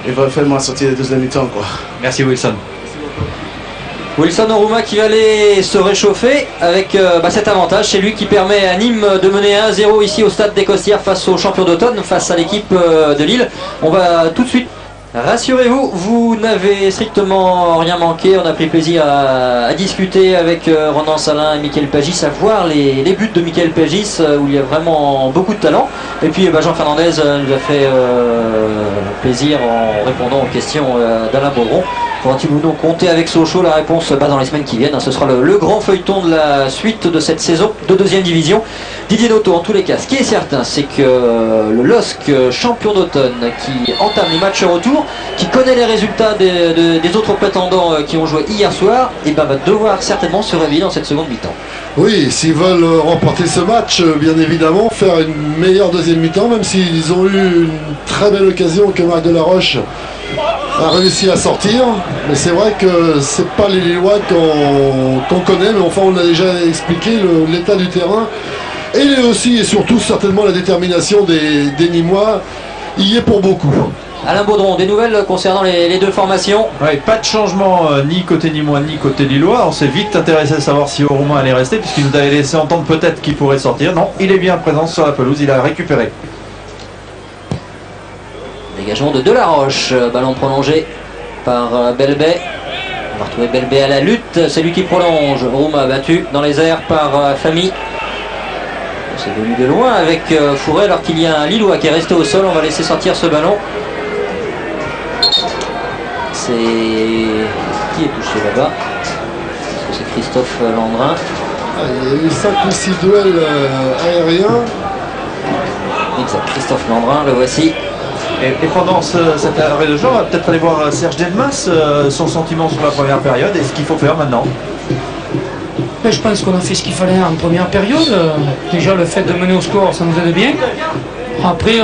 Speaker 4: Il va faire ma sortie de deuxième mi-temps quoi.
Speaker 2: Merci Wilson.
Speaker 1: Wilson Oruma qui va aller se réchauffer avec cet avantage. C'est lui qui permet à Nîmes de mener 1-0 ici au stade des Costières face aux champions d'automne, face à l'équipe de Lille. On va tout de suite, rassurez-vous, vous n'avez strictement rien manqué. On a pris plaisir à discuter avec Ronan Salin et Michael Pagis, à voir les buts de Michael Pagis où il y a vraiment beaucoup de talent. Et puis Jean Fernandez nous a fait plaisir en répondant aux questions d'Alain Baudron. Faudra-t-il nous compter avec Sochaux? La réponse dans les semaines qui viennent. Ce sera le grand feuilleton de la suite de cette saison de deuxième division. Didier Noto, en tous les cas, ce qui est certain, c'est que le LOSC champion d'automne qui entame les matchs retour, qui connaît les résultats des autres prétendants qui ont joué hier soir, et va devoir certainement se réveiller dans cette seconde mi-temps.
Speaker 3: Oui, s'ils veulent remporter ce match, bien évidemment, faire une meilleure deuxième mi-temps, même s'ils ont eu une très belle occasion que Marc Delaroche a réussi à sortir. Mais c'est vrai que c'est pas les Lillois qu'on connaît, mais enfin on a déjà expliqué l'état du terrain. Et aussi et surtout certainement la détermination des Nîmois y est pour beaucoup.
Speaker 1: Alain Baudron, des nouvelles concernant les deux formations?
Speaker 2: Oui, pas de changement ni côté Nîmois ni côté Lillois. On s'est vite intéressé à savoir si Oruma allait rester puisqu'il nous avait laissé entendre peut-être qu'il pourrait sortir. Non, il est bien présent sur la pelouse, il a récupéré.
Speaker 1: Dégagement de Delaroche, ballon prolongé par Belbet. On va retrouver Belbé à la lutte, c'est lui qui prolonge. Rouma battu dans les airs par Famy. C'est venu de loin avec Fourré alors qu'il y a un Lillois qui est resté au sol. On va laisser sortir ce ballon. C'est qui est touché là-bas? Est-ce que c'est Christophe Landrin?
Speaker 3: Il y a eu 5 ou 6 duels aériens.
Speaker 1: Exact, Christophe Landrin, le voici.
Speaker 2: Et pendant cet arrêt de jeu, on va peut-être aller voir Serge Delmas, son sentiment sur la première période et ce qu'il faut faire maintenant.
Speaker 5: Mais je pense qu'on a fait ce qu'il fallait en première période. Déjà, le fait de mener au score, ça nous aide bien. Après,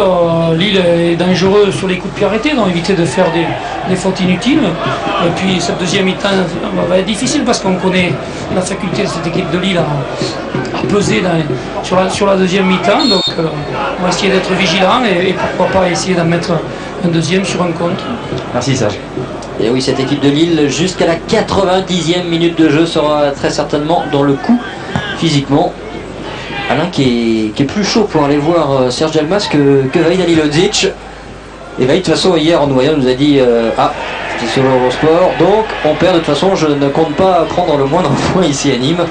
Speaker 5: Lille est dangereux sur les coups de pied arrêtés, donc éviter de faire des fautes inutiles. Et puis, cette deuxième mi-temps va être difficile parce qu'on connaît la faculté de cette équipe de Lille à peser sur la deuxième mi-temps. Donc, on va essayer d'être vigilant et pourquoi pas essayer d'en mettre un deuxième sur un compte.
Speaker 2: Merci Serge.
Speaker 1: Et oui, cette équipe de Lille, jusqu'à la 90e minute de jeu, sera très certainement dans le coup physiquement. Alain qui est plus chaud pour aller voir Serge Delmas que Vahid Halilovic. Et Vahid, de toute façon, hier en noyant nous a dit c'était sur l'Eurosport, donc on perd. De toute façon, je ne compte pas prendre le moindre point ici à Nîmes.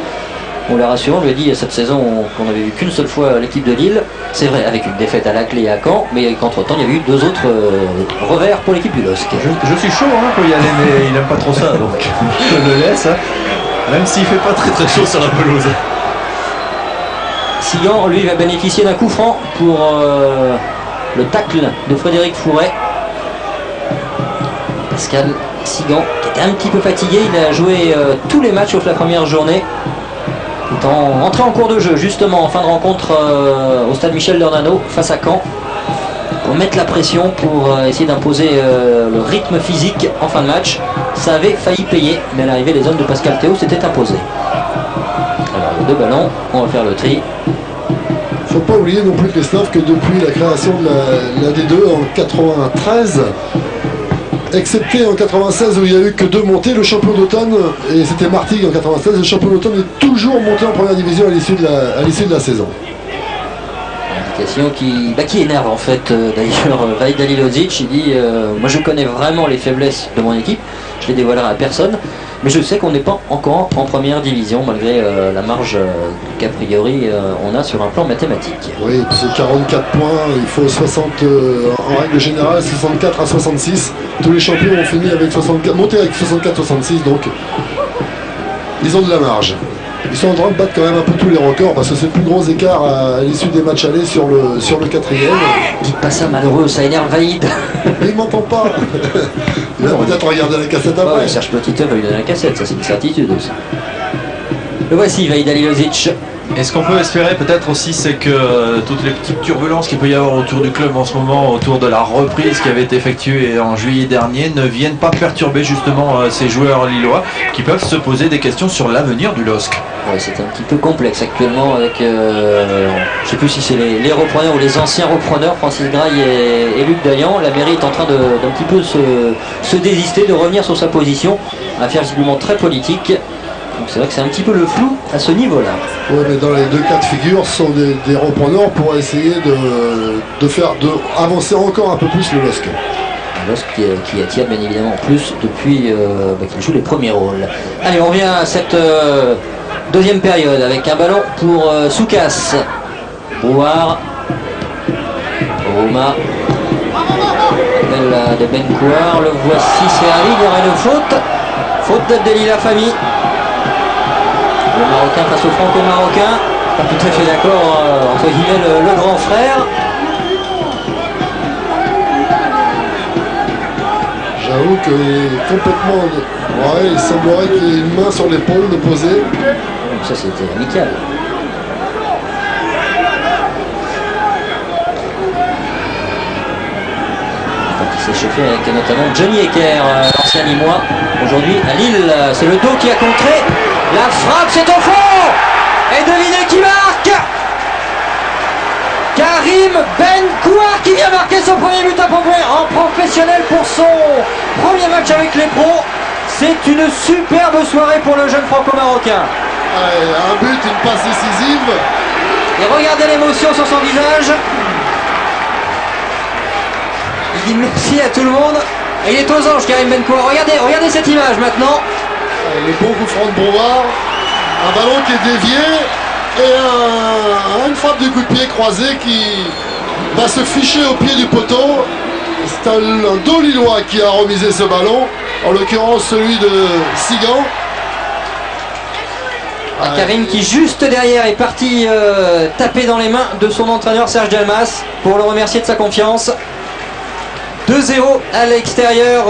Speaker 1: On l'a rassuré, on lui a dit cette saison qu'on n'avait vu qu'une seule fois l'équipe de Lille. C'est vrai, avec une défaite à la clé et à Caen, mais qu'entre-temps, il y avait eu 2 autres revers pour l'équipe du LOSC.
Speaker 2: Je suis chaud pour y aller, mais il n'aime pas trop ça, donc je le laisse. Même s'il ne fait pas très très chaud sur la pelouse.
Speaker 1: Sigan, lui, va bénéficier d'un coup franc pour le tacle de Frédéric Fourré. Pascal Sigan, qui était un petit peu fatigué, il a joué tous les matchs sauf la première journée. Étant entré en cours de jeu, justement, en fin de rencontre au stade Michel Dornano, face à Caen, pour mettre la pression, pour essayer d'imposer le rythme physique en fin de match. Ça avait failli payer, mais à l'arrivée, les hommes de Pascal Théo s'étaient imposés. Alors, les 2 ballons, on va faire le tri.
Speaker 3: Il ne faut pas oublier non plus, Christophe, que depuis la création de la D2 en 93, excepté en 96 où il n'y a eu que 2 montées, le champion d'automne, et c'était Martigues en 96, le champion d'automne est toujours monté en première division à l'issue de la saison.
Speaker 1: Indication qui énerve en fait d'ailleurs Vahid Halilovic. Il dit moi je connais vraiment les faiblesses de mon équipe, je les dévoilerai à personne, mais je sais qu'on n'est pas encore en première division malgré la marge qu'a priori on a sur un plan mathématique.
Speaker 3: Oui, c'est 44 points, il faut 60 en règle générale, 64 à 66. Tous les champions ont fini avec 64, monté avec 64-66, donc ils ont de la marge. Ils sont en train de battre quand même un peu tous les records parce que c'est le plus gros écart à l'issue des matchs allés sur le 4e.
Speaker 1: Dites pas ça malheureux, ça énerve Vahid.
Speaker 3: Mais il m'entend pas. Il va peut-être regarder la cassette après.
Speaker 1: Ouais, Serge Petiteur va lui donner la cassette, ça c'est une certitude aussi. Le voici Vahid Halilovic.
Speaker 2: Et ce qu'on peut espérer peut-être aussi, c'est que toutes les petites turbulences qu'il peut y avoir autour du club en ce moment, autour de la reprise qui avait été effectuée en juillet dernier, ne viennent pas perturber justement ces joueurs lillois qui peuvent se poser des questions sur l'avenir du LOSC.
Speaker 1: Ouais, c'est un petit peu complexe actuellement avec, je ne sais plus si c'est les repreneurs ou les anciens repreneurs, Francis Graille et Luc Dayan. La mairie est en train d'un petit peu se désister, de revenir sur sa position, affaire visiblement très politique. Donc c'est vrai que c'est un petit peu le flou à ce niveau-là.
Speaker 3: Oui, mais dans les 2 cas de figure, ce sont des repreneurs pour essayer de faire avancer encore un peu plus le LOSC.
Speaker 1: Un LOSC qui attire bien évidemment plus depuis qu'il joue les premiers rôles. Allez, on revient à cette deuxième période avec un ballon pour Soukas. Brouard. Rouma. Appel de Bencouar. Le voici servi. Il y aura une faute. Faute d'Abdelil Famy. Le Marocain face au Franco-Marocain. Pas tout à fait d'accord entre guillemets le grand frère.
Speaker 3: J'avoue que complètement. Ouais, il semblerait qu'il y ait une main sur l'épaule de poser.
Speaker 1: Ça c'était amical. Il s'est chauffé avec notamment Johnny Ecker, l'ancien Limois. Aujourd'hui à Lille, c'est le dos qui a contré. La frappe, c'est au fond. Et devinez qui marque. Karim Bencouar qui vient marquer son premier but en professionnel pour son premier match avec les pros. C'est une superbe soirée pour le jeune franco-marocain.
Speaker 3: Un but, une passe décisive.
Speaker 1: Et regardez l'émotion sur son visage. Il dit merci à tout le monde. Et il est aux anges, Karim Bencouar. Regardez cette image maintenant.
Speaker 3: Le bon coup franc de Brouard. Un ballon qui est dévié. Et une frappe du coup de pied croisé qui va se ficher au pied du poteau. C'est un dos lillois qui a remisé ce ballon. En l'occurrence celui de Sigan.
Speaker 1: Karim qui juste derrière est parti taper dans les mains de son entraîneur Serge Delmas pour le remercier de sa confiance. 2-0 à l'extérieur,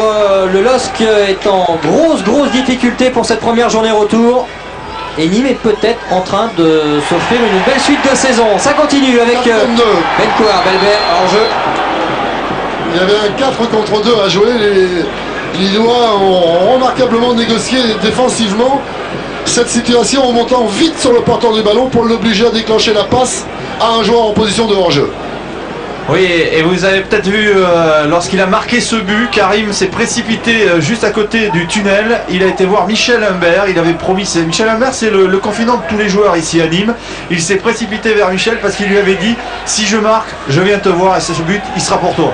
Speaker 1: le LOSC est en grosse difficulté pour cette première journée retour. Et Nîmes est peut-être en train de s'offrir une belle suite de saison. Ça continue avec Benkouar, Belbert en jeu.
Speaker 3: Il y avait un 4 contre 2 à jouer. Les Lillois ont remarquablement négocié défensivement cette situation en montant vite sur le porteur du ballon pour l'obliger à déclencher la passe à un joueur en position de hors-jeu.
Speaker 2: Oui, et vous avez peut-être vu lorsqu'il a marqué ce but, Karim s'est précipité juste à côté du tunnel. Il a été voir Michel Humbert. Il avait promis, Michel Humbert, c'est le confident de tous les joueurs ici à Nîmes. Il s'est précipité vers Michel parce qu'il lui avait dit: si je marque, je viens te voir et ce but, il sera pour toi.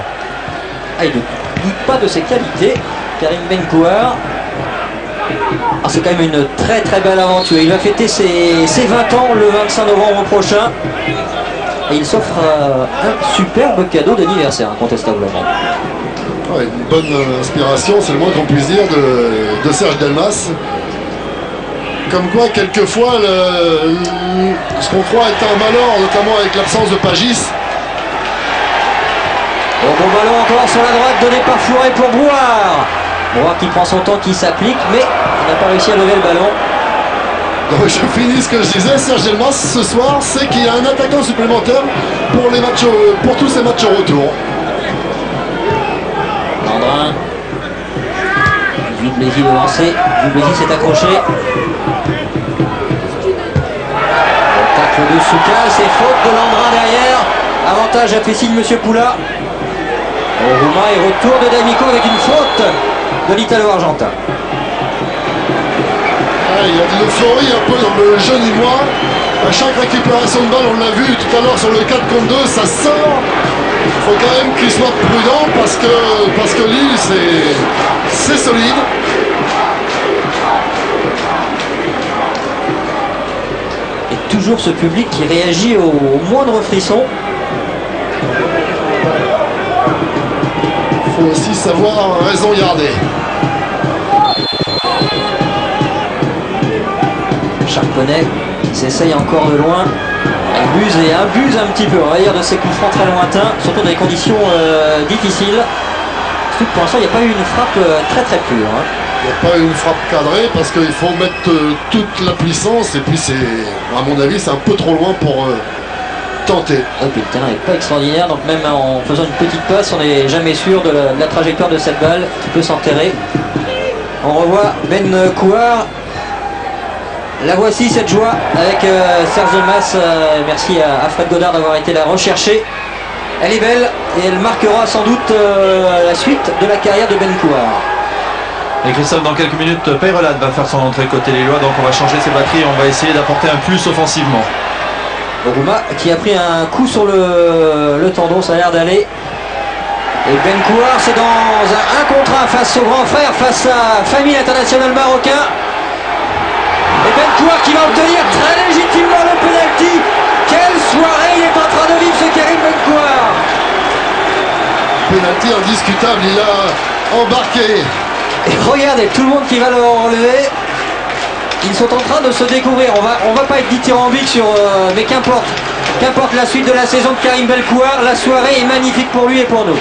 Speaker 1: Ah, il ne doute pas de ses qualités, Karim Benkouar. Ah, c'est quand même une très belle aventure. Il va fêter ses 20 ans le 25 novembre prochain. Et il s'offre un superbe cadeau d'anniversaire, incontestablement.
Speaker 3: Ouais, une bonne inspiration, c'est le moins qu'on puisse dire, de Serge Delmas. Comme quoi, quelquefois, ce qu'on croit être un malheur, notamment avec l'absence de Pagis.
Speaker 1: Bon ballon encore sur la droite, donné par Fouré pour Brouard. Brouard qui prend son temps, qui s'applique, mais il n'a pas réussi à lever le ballon.
Speaker 3: Donc je finis ce que je disais, Serge Delmas ce soir, c'est qu'il y a un attaquant supplémentaire pour les matchs, pour tous ces matchs au retour.
Speaker 1: Landrin, Dublessis devancé, Dublessis s'est accroché. Le tacle de Souka, c'est faute de Landrin derrière. Avantage a fait signe Monsieur Poula. Rouma et retour de D'Amico avec une faute de l'Italo-Argentin.
Speaker 3: Il y a de l'euphorie un peu dans le jeu nîmois. À chaque récupération de balle, on l'a vu tout à l'heure sur le 4 contre 2, ça sort. Il faut quand même qu'il soit prudent parce que Lille, c'est solide.
Speaker 1: Et toujours ce public qui réagit au moindre frisson.
Speaker 3: Il faut aussi savoir raison garder.
Speaker 1: Charpenay qui s'essaye encore de loin, abuse un petit peu, on va dire, de ses coups francs très lointains, surtout dans des conditions difficiles. Surtout que pour l'instant il n'y a pas eu une frappe très pure. Hein.
Speaker 3: Il n'y a pas eu une frappe cadrée parce qu'il faut mettre toute la puissance et puis c'est, à mon avis, c'est un peu trop loin pour tenter.
Speaker 1: Et puis le terrain n'est pas extraordinaire, donc même en faisant une petite passe, on n'est jamais sûr de la trajectoire de cette balle qui peut s'enterrer. On revoit Benkouar. La voici cette joie avec Serge Delmas. Merci à Fred Godard d'avoir été la rechercher. Elle est belle et elle marquera sans doute la suite de la carrière de Benkouar.
Speaker 2: Et Christophe, dans quelques minutes, Peyrelade va faire son entrée côté Lillois, donc on va changer ses batteries et on va essayer d'apporter un plus offensivement.
Speaker 1: Rouma qui a pris un coup sur le tendon, ça a l'air d'aller. Et Benkouar, c'est dans un contre 1 face au grand frère, face à famille internationale marocain. Et Benkouar qui va obtenir très légitimement le penalty. Quelle soirée il est en train de vivre ce Karim Benkouar.
Speaker 3: Penalty indiscutable, il a embarqué.
Speaker 1: Et regardez, tout le monde qui va le relever. Ils sont en train de se découvrir. On va pas être dithyrambique sur... mais qu'importe la suite de la saison de Karim Benkouar. La soirée est magnifique pour lui et pour nous.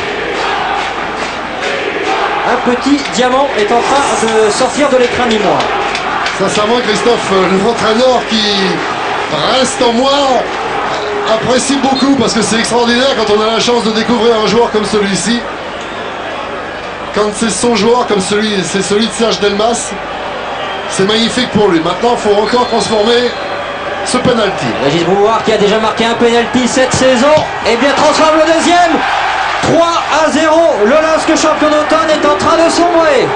Speaker 1: Un petit diamant est en train de sortir de l'écran nîmois.
Speaker 3: Sincèrement, Christophe, l'entraîneur qui reste en moi apprécie beaucoup parce que c'est extraordinaire quand on a la chance de découvrir un joueur comme celui-ci. Quand c'est son joueur comme celui de Serge Delmas, c'est magnifique pour lui. Maintenant, il faut encore transformer ce penalty.
Speaker 1: Régis Brouard qui a déjà marqué un penalty cette saison, et bien transforme le deuxième. 3-0. Le LOSC champion d'automne est en train de sombrer.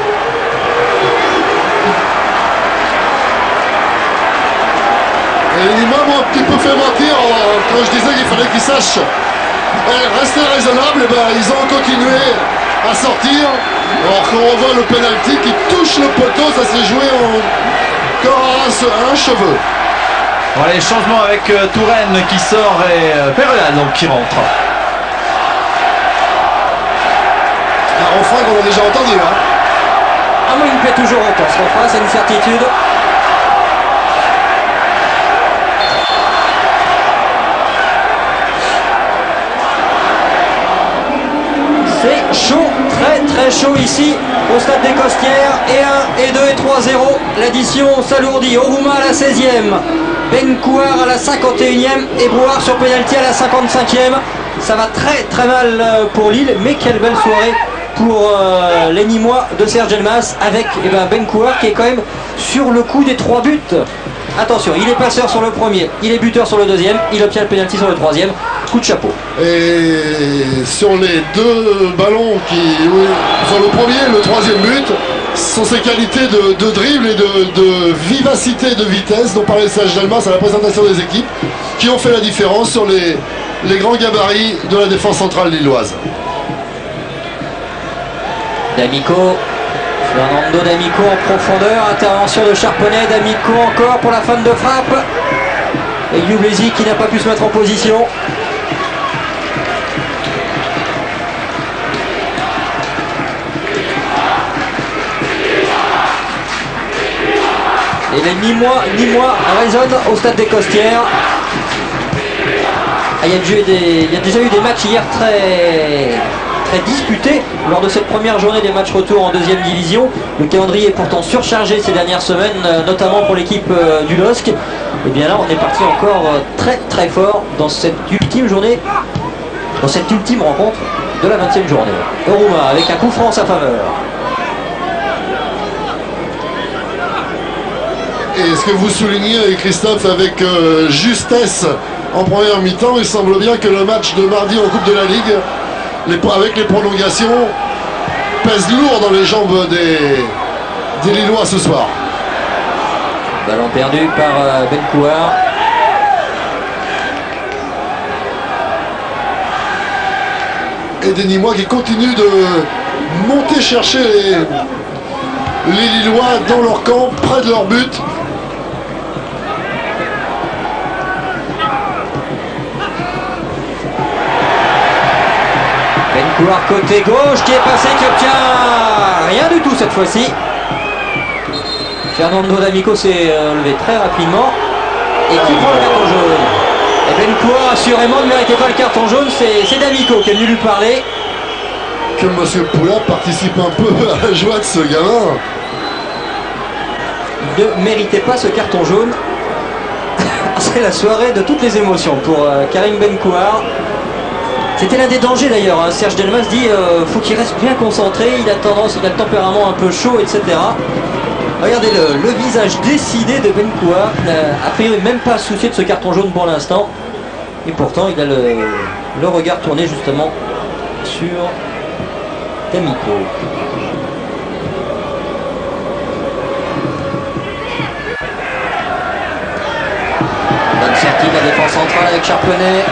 Speaker 3: Et il m'a un petit peu fait mentir quand je disais qu'il fallait qu'ils sachent rester raisonnables. Et ben, ils ont continué à sortir. Alors qu'on revoit le penalty qui touche le poteau ça s'est joué encore à un cheveu.
Speaker 2: Voilà les changements avec Touraine qui sort et Perla donc qui rentre.
Speaker 3: Un refrain qu'on a déjà entendu. Hein.
Speaker 1: Ah, moi il me plaît toujours autant ce refrain, c'est une certitude. C'est chaud, très chaud ici au stade des Costières. Et 1, et 2, et 3-0. L'addition s'alourdit. Oruma à la 16e. Benkouar à la 51e. Et Brouard sur pénalty à la 55e. Ça va très mal pour Lille. Mais quelle belle soirée pour les Nîmois de Serge Delmas. Avec Benkouar qui est quand même sur le coup des 3 buts. Attention, il est passeur sur le premier, il est buteur sur le deuxième, il obtient le pénalty sur le troisième. Coup de chapeau.
Speaker 3: Et sur les 2 ballons sur le premier et le troisième but, ce sont ses qualités de dribble et de vivacité, de vitesse dont parlait Serge Delmas à la présentation des équipes qui ont fait la différence sur les grands gabarits de la défense centrale lilloise.
Speaker 1: D'Amico. Fernando D'Amico en profondeur, intervention de Charponnet, D'Amico encore pour la fin de frappe. Et Youblezi qui n'a pas pu se mettre en position. Et les Nîmois résonnent au stade des Costières. Ah, il y a déjà eu des matchs hier très disputé lors de cette première journée des matchs retour en deuxième division. Le calendrier est pourtant surchargé ces dernières semaines, notamment pour l'équipe du LOSC. Et bien là, on est parti encore très fort dans cette ultime journée, dans cette ultime rencontre de la 20e journée. Oruma avec un coup franc en sa faveur.
Speaker 3: Et ce que vous soulignez, Christophe, avec justesse en première mi-temps, il semble bien que le match de mardi en Coupe de la Ligue, avec les prolongations, pèse lourd dans les jambes des Lillois ce soir.
Speaker 1: Ballon perdu par Benkouar.
Speaker 3: Et des Nîmois qui continuent de monter chercher les Lillois dans leur camp, près de leur but.
Speaker 1: Benkouar côté gauche qui est passé, qui obtient rien du tout cette fois-ci. Fernando D'Amico s'est levé très rapidement et qui prend le carton jaune. Et Benkouar assurément ne méritait pas le carton jaune, c'est D'Amico qui est venu lui parler.
Speaker 3: Que M. Poula participe un peu à la joie de ce gamin.
Speaker 1: Il ne méritait pas ce carton jaune. C'est la soirée de toutes les émotions pour Karim Benkouar. C'était l'un des dangers d'ailleurs, hein. Serge Delmas dit faut qu'il reste bien concentré, il a le tempérament un peu chaud, etc. Regardez le visage décidé de Benkouar, a priori même pas soucié de ce carton jaune pour l'instant. Et pourtant il a le regard tourné justement sur D'Amico. Bonne sortie de la défense centrale avec Charpenay.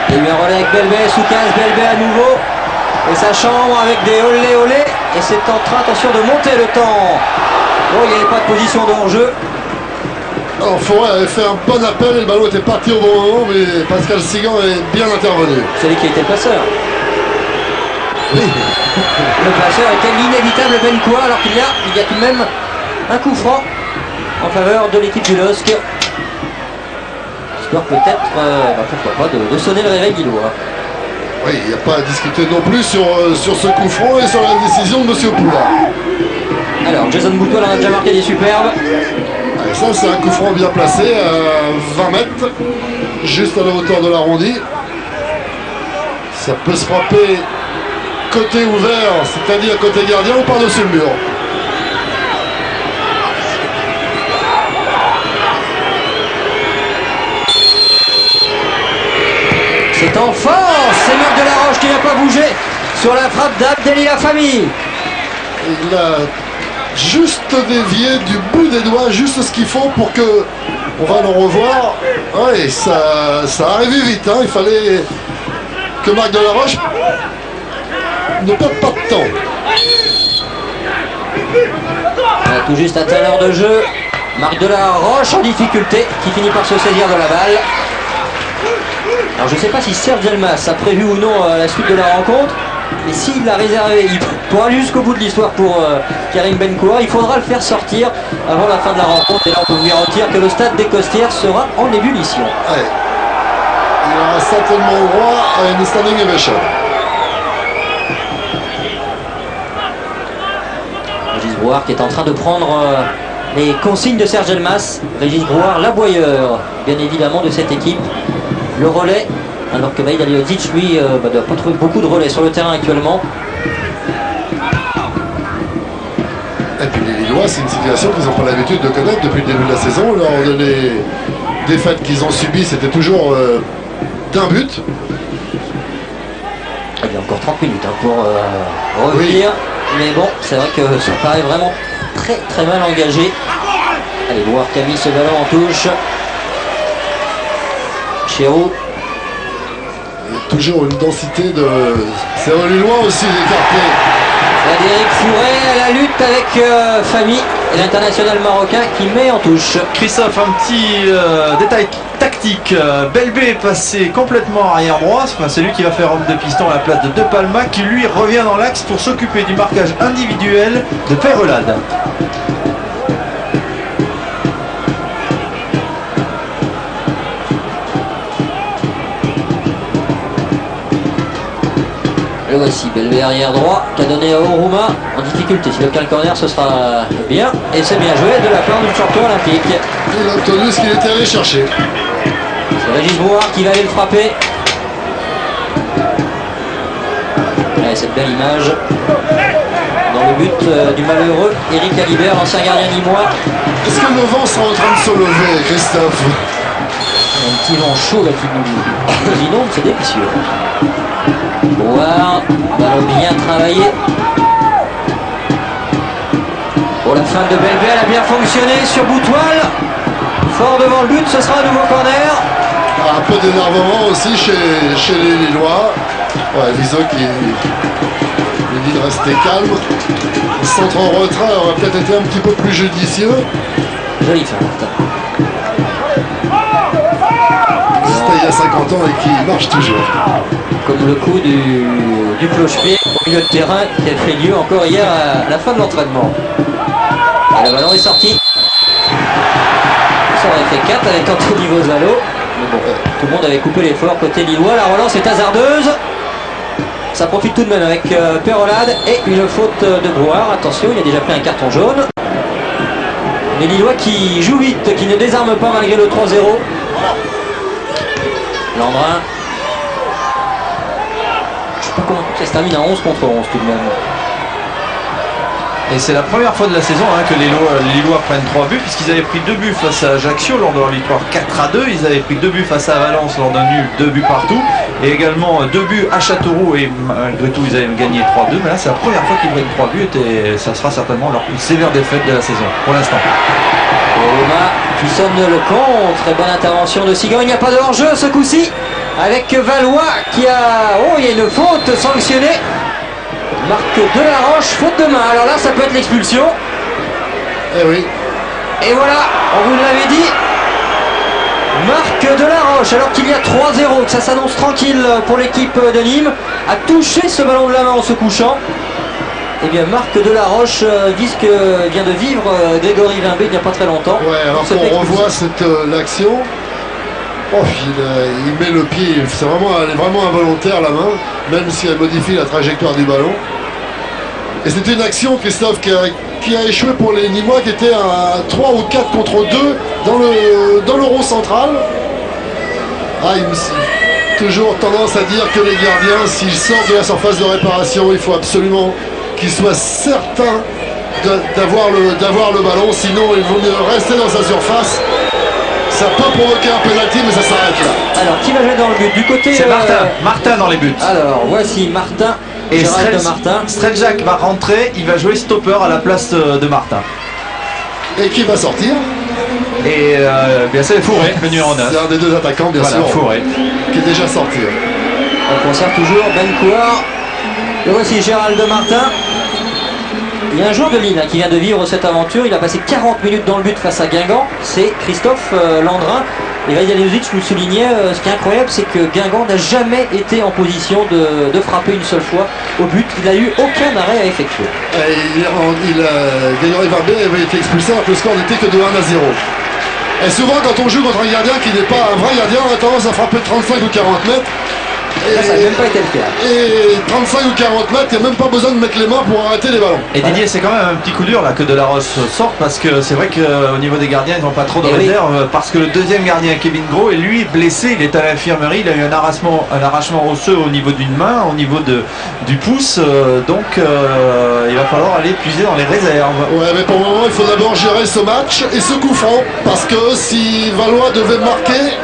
Speaker 1: Il y a eu un relais avec Belbé, Soukas, Belbé à nouveau. Et sa chambre avec des olé. Et c'est en train, attention, de monter le temps. Oh, il n'y avait pas de position de hors-jeu.
Speaker 3: Alors Forêt avait fait un bon appel et le ballon était parti au bon moment, mais Pascal Sigan est bien intervenu.
Speaker 1: C'est lui qui était le passeur.
Speaker 3: Oui.
Speaker 1: Le passeur était l'inévitable Benkouar, alors qu'il y a tout de même un coup franc en faveur de l'équipe du LOSC. Peut-être, pourquoi pas, de sonner le réveil lillois.
Speaker 3: Oui, il n'y a pas à discuter non plus sur ce coup franc et sur la décision de M. Poula.
Speaker 1: Alors, Jason Boutwell en a déjà marqué des superbes.
Speaker 3: Et ça, c'est un coup franc bien placé à 20 mètres, juste à la hauteur de l'arrondi. Ça peut se frapper côté ouvert, c'est-à-dire côté gardien ou par-dessus le mur.
Speaker 1: C'est en force, c'est Marc Delaroche qui n'a pas bougé sur la frappe d'Abdelli la famille.
Speaker 3: Il a juste dévié du bout des doigts, juste ce qu'il faut pour que on va le revoir. Ouais, ça arrivait vite, hein. Il fallait que Marc Delaroche ne perde pas de temps.
Speaker 1: On a tout juste atteint l'heure de jeu. Marc Delaroche en difficulté qui finit par se saisir de la balle. Alors je ne sais pas si Serge Delmas a prévu ou non la suite de la rencontre. Et s'il l'a réservé, il pourra aller jusqu'au bout de l'histoire pour Karim Benkoura. Il faudra le faire sortir avant la fin de la rencontre. Et là, on peut vous garantir que le stade des Costières sera en ébullition.
Speaker 3: Ouais. Il aura certainement droit à une standing ovation.
Speaker 1: Régis Brouard qui est en train de prendre les consignes de Serge Delmas. Régis Brouard, l'aboyeur, bien évidemment, de cette équipe. Le relais. Alors que Vaïd Aliodzic, lui, ne doit pas trouver beaucoup de relais sur le terrain actuellement.
Speaker 3: Et puis les Lillois, c'est une situation qu'ils n'ont pas l'habitude de connaître depuis le début de la saison. Lors des défaites qu'ils ont subies, c'était toujours d'un but.
Speaker 1: Il y a encore 30 minutes pour revenir. Oui. Mais bon, c'est vrai que ça paraît vraiment très mal engagé. Allez voir Camille ce ballon en touche. Chéroux.
Speaker 3: Toujours une densité de... C'est un Lillois aussi écarté.
Speaker 1: Frédéric Fouret à la lutte avec Fami et l'international marocain qui met en touche.
Speaker 2: Christophe, un petit détail tactique. Belbé est passé complètement arrière droit. Enfin, c'est lui qui va faire homme de piston à la place de De Palma qui lui revient dans l'axe pour s'occuper du marquage individuel de Perelade.
Speaker 1: Le voici, Belbé arrière droit, qui a donné à Oruma en difficulté. S'il obtient le corner, ce sera bien. Et c'est bien joué de la part du champion olympique.
Speaker 3: Il a obtenu ce qu'il était allé chercher.
Speaker 1: C'est Régis Brouard qui va aller le frapper. Allez, cette belle image. Dans le but du malheureux Eric Alibert, l'ancien gardien limois.
Speaker 3: Est-ce que le vent sera en train de se lever, Christophe?
Speaker 1: Il y a un petit vent chaud là qui nous inonde, c'est délicieux. Brouard, ballon bien travaillé. Pour la fin de Belbé, elle a bien fonctionné sur Boutoile. Fort devant le but, ce sera un nouveau corner.
Speaker 3: Un peu d'énervement aussi chez les Lillois. Ouais, Viso qui lui dit de rester calme. Le centre en retrait aurait peut-être été un petit peu plus judicieux.
Speaker 1: Joli fin.
Speaker 3: C'était il y a 50 ans et qui marche toujours.
Speaker 1: Comme le coup du cloche-pied au milieu de terrain qui a fait lieu encore hier à la fin de l'entraînement. Et le ballon est sorti. Ça aurait fait 4 avec Anthony Vosalo. Mais bon, tout le monde avait coupé l'effort côté lillois. La relance est hasardeuse. Ça profite tout de même avec Perolade et une faute de Brouard. Attention, il a déjà pris un carton jaune. Les Lillois qui jouent vite, qui ne désarment pas malgré le 3-0. Landrin. Je sais pas comment ça se termine à 11 contre 11 tout de même.
Speaker 2: Et c'est la première fois de la saison que les Lillois prennent 3 buts, puisqu'ils avaient pris 2 buts face à Ajaccio lors de leur victoire 4-2. Ils avaient pris 2 buts face à Valence lors d'un nul, 2 buts partout. Et également 2 buts à Châteauroux, et malgré tout ils avaient gagné 3-2. Mais là c'est la première fois qu'ils prennent 3 buts et ça sera certainement leur plus sévère défaite de la saison pour l'instant.
Speaker 1: Roma qui sonne le contre. Très bonne intervention de Sigan. Il n'y a pas de hors-jeu ce coup-ci. Avec Valois qui a... Oh, il y a une faute sanctionnée. Marc Delaroche, faute de main. Alors là, ça peut être l'expulsion.
Speaker 3: Eh oui.
Speaker 1: Et voilà, on vous l'avait dit. Marc Delaroche, alors qu'il y a 3-0, que ça s'annonce tranquille pour l'équipe de Nîmes, a touché ce ballon de la main en se couchant. Eh bien, Marc Delaroche vient de vivre Grégory Vimbé il n'y a pas très longtemps.
Speaker 3: Ouais, alors qu'on revoit l'action. Oh, il met le pied, elle est vraiment involontaire la main, même si elle modifie la trajectoire du ballon. Et c'était une action, Christophe, qui a échoué pour les Nîmois, qui était à 3 ou 4 contre 2 dans le rond central. Ah, il me toujours tendance à dire que les gardiens, s'ils sortent de la surface de réparation, il faut absolument qu'ils soient certains d'avoir le ballon, sinon ils vont rester dans sa surface. Ça peut provoquer un penalty, mais ça s'arrête là.
Speaker 1: Alors, qui va jouer dans le but? Du côté...
Speaker 2: C'est Martin. Martin dans les buts.
Speaker 1: Alors, voici Martin.
Speaker 2: Et Streljak va rentrer, il va jouer stopper à la place de Martin.
Speaker 3: Et qui va sortir?
Speaker 2: Et bien c'est Fouret, le numéro 9.
Speaker 3: C'est un des deux attaquants, bien sûr,
Speaker 2: Fouret,
Speaker 3: qui est déjà sorti.
Speaker 1: On conserve toujours Benkoura. Et voici Gérald Martin. Il y a un joueur de Lille qui vient de vivre cette aventure. Il a passé 40 minutes dans le but face à Guingamp. C'est Christophe Landrin. Et Vaïd Alihodzic nous soulignait, ce qui est incroyable, c'est que Guingamp n'a jamais été en position de frapper une seule fois au but. Il n'a eu aucun arrêt à effectuer.
Speaker 3: Gaillard Barbet avait été expulsé alors que le score n'était que de 1-0. Et souvent, quand on joue contre un gardien qui n'est pas un vrai gardien, on a tendance à frapper 35 ou 40 mètres.
Speaker 1: Là, ça n'a même pas été le cas.
Speaker 3: Et 35 ou 40 mètres, il n'y a même pas besoin de mettre les mains pour arrêter les ballons.
Speaker 2: Et Didier, c'est quand même un petit coup dur là que De La Roche sorte, parce que c'est vrai qu'au niveau des gardiens, ils n'ont pas trop de réserve, parce que le deuxième gardien, Kevin Gros, est lui blessé, il est à l'infirmerie, il a eu un arrachement osseux au niveau d'une main, au niveau du pouce, donc il va falloir aller puiser dans les réserves.
Speaker 3: Ouais, mais pour le moment, il faut d'abord gérer ce match et ce coup franc, parce que si Valois devait marquer,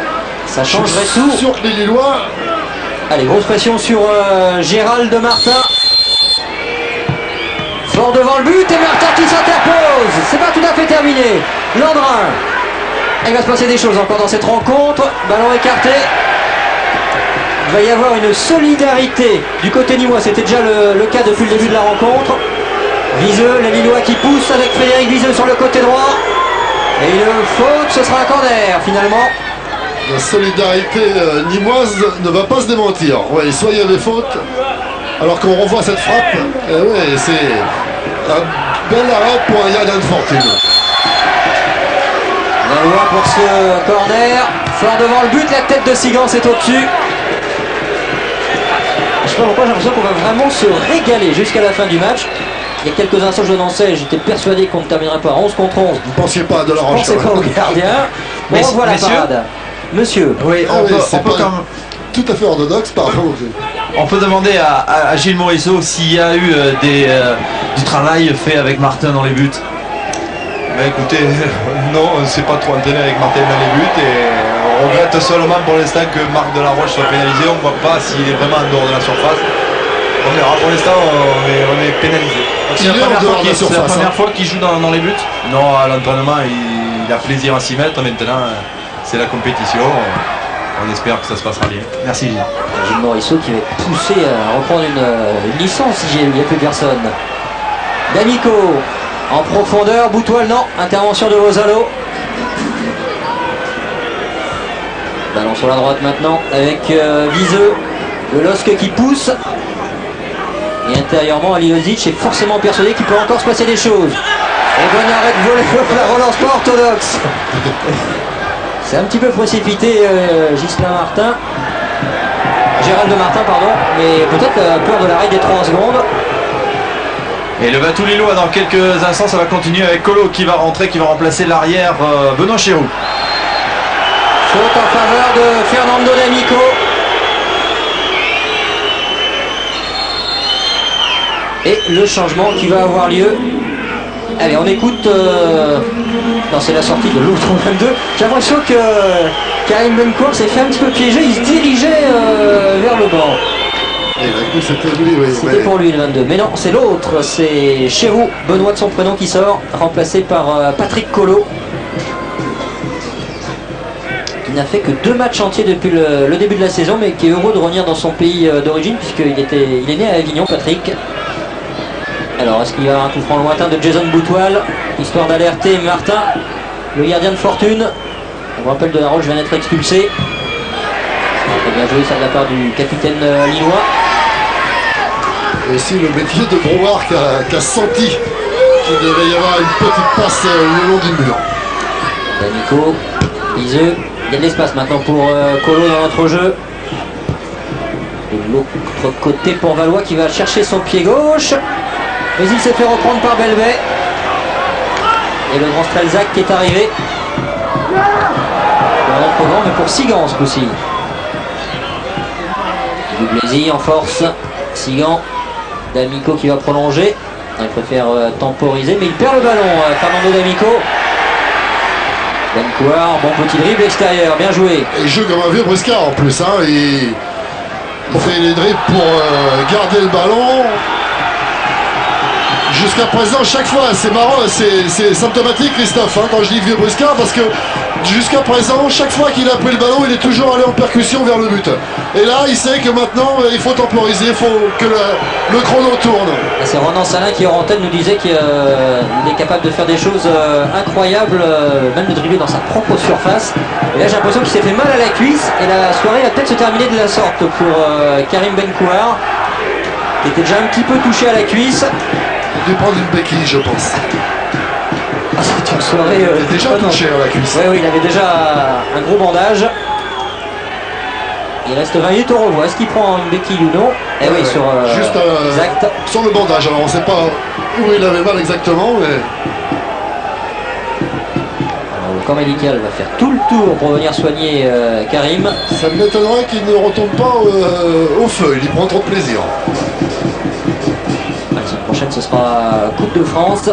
Speaker 1: ça changerait tout.
Speaker 3: Sûr que les Lillois.
Speaker 1: Allez, grosse pression sur Gérald Martin. Fort devant le but et Martin qui s'interpose. C'est pas tout à fait terminé. Landrin. Il va se passer des choses encore dans cette rencontre. Ballon écarté. Il va y avoir une solidarité du côté lillois. C'était déjà le cas depuis le début de la rencontre. Viseux, les Lillois qui poussent avec Frédéric Viseux sur le côté droit. Et une faute, ce sera un corner finalement.
Speaker 3: La solidarité nîmoise ne va pas se démentir. Ouais, soit il y avait faute, alors qu'on revoit cette frappe. Ouais, c'est un bel arrêt pour un gardien de fortune.
Speaker 1: Valois pour ce corner. Fort devant le but, la tête de Sigan c'est au-dessus. Je sais pas pourquoi j'ai l'impression qu'on va vraiment se régaler jusqu'à la fin du match. Il y a quelques instants je l'annonçais, j'étais persuadé qu'on ne terminerait pas à 11 contre 11.
Speaker 3: Vous ne pensiez pas à De La Roche?
Speaker 1: Je ne pensais pas au gardien. On revoit la parade. Monsieur.
Speaker 2: Oui, on peut quand
Speaker 3: tout à fait orthodoxe, pardon.
Speaker 2: On peut demander à Gilles Morisseau s'il y a eu du travail fait avec Martin dans les buts.
Speaker 6: Mais écoutez, non, on ne s'est pas trop entraîné avec Martin dans les buts et on regrette seulement pour l'instant que Marc De La Roche soit pénalisé. On ne voit pas s'il est vraiment en dehors de la surface. On verra, pour l'instant on est pénalisé.
Speaker 2: C'est la première fois qu'il joue dans les buts?
Speaker 6: Non, à l'entraînement il a plaisir à s'y mettre. Maintenant c'est la compétition. On espère que ça se passera bien.
Speaker 2: Merci Gilles.
Speaker 1: Gilles Morisseau qui va être poussé à reprendre une licence, Gilles, il n'y a plus personne. D'Amico en profondeur, Boutoil non, intervention de Rosalo. Ballon sur la droite maintenant avec Viseux, le LOSC qui pousse. Et intérieurement, Alihodzic est forcément persuadé qu'il peut encore se passer des choses. Et bon arrêt de voler, la relance pas orthodoxe. C'est un petit peu précipité Ghislain Martin. Gérald Martin, pardon, mais peut-être peur de l'arrêt des 3 secondes.
Speaker 2: Et le Batou Lillois dans quelques instants, ça va continuer avec Colo qui va rentrer, qui va remplacer l'arrière Benoît Chéroux.
Speaker 1: Faute en faveur de Fernando D'Amico. Et le changement qui va avoir lieu. Allez, on écoute. Non, c'est la sortie de l'autre 22. J'ai l'impression que Karim Benkour s'est fait un petit peu piéger. Il se dirigeait vers le banc.
Speaker 3: C'était lui, oui.
Speaker 1: C'était pour lui le 22. Mais non, c'est l'autre. C'est Chéroux, Benoît de son prénom, qui sort, remplacé par Patrick Colo. Qui n'a fait que 2 matchs entiers depuis le début de la saison, mais qui est heureux de revenir dans son pays d'origine, puisqu'il est né à Avignon, Patrick. Alors, est-ce qu'il y a un coup franc lointain de Jason Boutoil, histoire d'alerter Martin, le gardien de fortune. On vous rappelle, De La Roche vient d'être expulsé. Très bien joué ça de la part du capitaine lillois.
Speaker 3: Et ici, le métier de Brouard qui a senti qu'il devait y avoir une petite passe le long du mur.
Speaker 1: D'Amico, Viseux, il y a de l'espace maintenant pour Colo dans notre jeu. De l'autre côté pour Valois qui va chercher son pied gauche. Mais il s'est fait reprendre par Belbet. Et le grand Strelzak qui est arrivé. Un autre grand, mais pour Sigan ce coup-ci. Dublesi en force. Sigan. D'Amico qui va prolonger. Il préfère temporiser, mais il perd le ballon. Fernando D'Amico. Bencourt, bon petit dribble extérieur, bien joué.
Speaker 3: Et il joue comme un vieux briscard en plus. Hein. Il fait les dribbles pour garder le ballon. Jusqu'à présent, chaque fois, c'est marrant, c'est symptomatique, Christophe, hein, quand je dis vieux briscard, parce que jusqu'à présent, chaque fois qu'il a pris le ballon, il est toujours allé en percussion vers le but. Et là, il sait que maintenant, il faut temporiser, il faut que le chrono tourne.
Speaker 1: C'est Ronan Salin qui, en antenne, nous disait qu'il est capable de faire des choses incroyables, même de dribbler dans sa propre surface. Et là, j'ai l'impression qu'il s'est fait mal à la cuisse. Et la soirée va peut-être se terminer de la sorte pour Karim Benkouar, qui était déjà un petit peu touché à la cuisse.
Speaker 3: Il a dû prendre une béquille, je pense.
Speaker 1: Ah, c'est une soirée.
Speaker 3: Il est déjà touché à la cuisse.
Speaker 1: Oui, il avait déjà un gros bandage. Il reste 20 minutes, on revoit. Est-ce qu'il prend une béquille ou non? Eh oui, sur,
Speaker 3: juste
Speaker 1: exact.
Speaker 3: Sur le bandage. Alors on ne sait pas où il avait mal exactement, mais.
Speaker 1: Alors, le corps médical va faire tout le tour pour venir soigner Karim.
Speaker 3: Ça m'étonnerait qu'il ne retombe pas au feu. Il y prend trop de plaisir.
Speaker 1: La semaine prochaine, ce sera Coupe de France.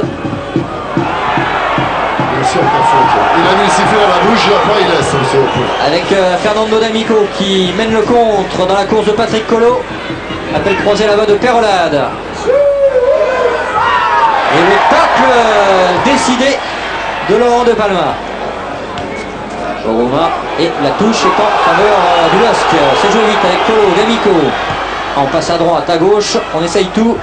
Speaker 3: Bien sûr qu'il faut. Il a mis le sifflet à la bouche, après il laisse, monsieur Opou.
Speaker 1: Avec Fernando D'Amico qui mène le contre dans la course de Patrick Collot. Appel croisé là-bas de Perolade. Et le tacle décidé de Laurent de Palma. Oroma et la touche est en faveur du LOSC. C'est joué vite avec Collot, D'Amico. On passe à droite, à gauche, on essaye tout.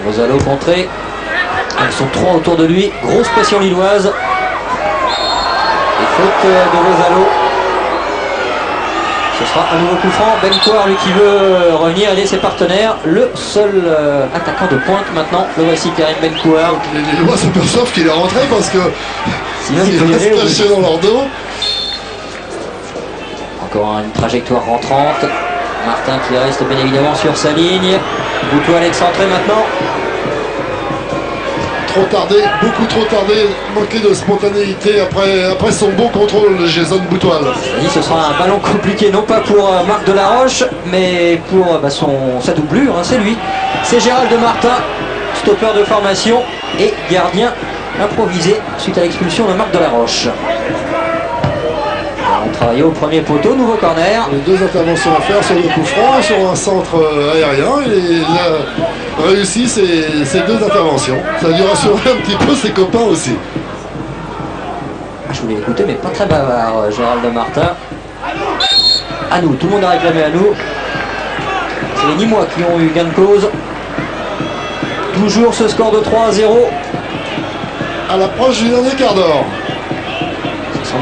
Speaker 1: Rosalo contré. Ils sont trois autour de lui. Grosse pression lilloise. Et faute de Rosalo. Ce sera un nouveau coup franc. Benkouar, lui qui veut revenir aider ses partenaires. Le seul attaquant de pointe maintenant. Le voici, Karim Benkouar.
Speaker 3: Les Lillois s'aperçoivent qu'il est rentré parce que
Speaker 1: sinon
Speaker 3: il reste caché dans leur dos.
Speaker 1: Encore une trajectoire rentrante. Martin qui reste bien évidemment sur sa ligne. Boutoil excentré maintenant.
Speaker 3: Trop tardé, beaucoup trop tardé, manqué de spontanéité après son bon contrôle de Jason Boutoil.
Speaker 1: Ce sera un ballon compliqué, non pas pour Marc Delaroche, mais pour sa doublure, hein, c'est lui. C'est Gérald Martin, stopper de formation et gardien improvisé suite à l'expulsion de Marc Delaroche. On travaille au premier poteau, nouveau corner.
Speaker 3: Il y a deux interventions à faire sur le coup franc, sur un centre aérien. Il a réussi ces deux interventions. Ça a dû rassurer un petit peu ses copains aussi.
Speaker 1: Je voulais l'écouter, mais pas très bavard, Gérald Martin. À nous, tout le monde a réclamé à nous. C'est les Nîmois qui ont eu gain de cause. Toujours ce score de 3-0.
Speaker 3: À l'approche du dernier quart d'heure.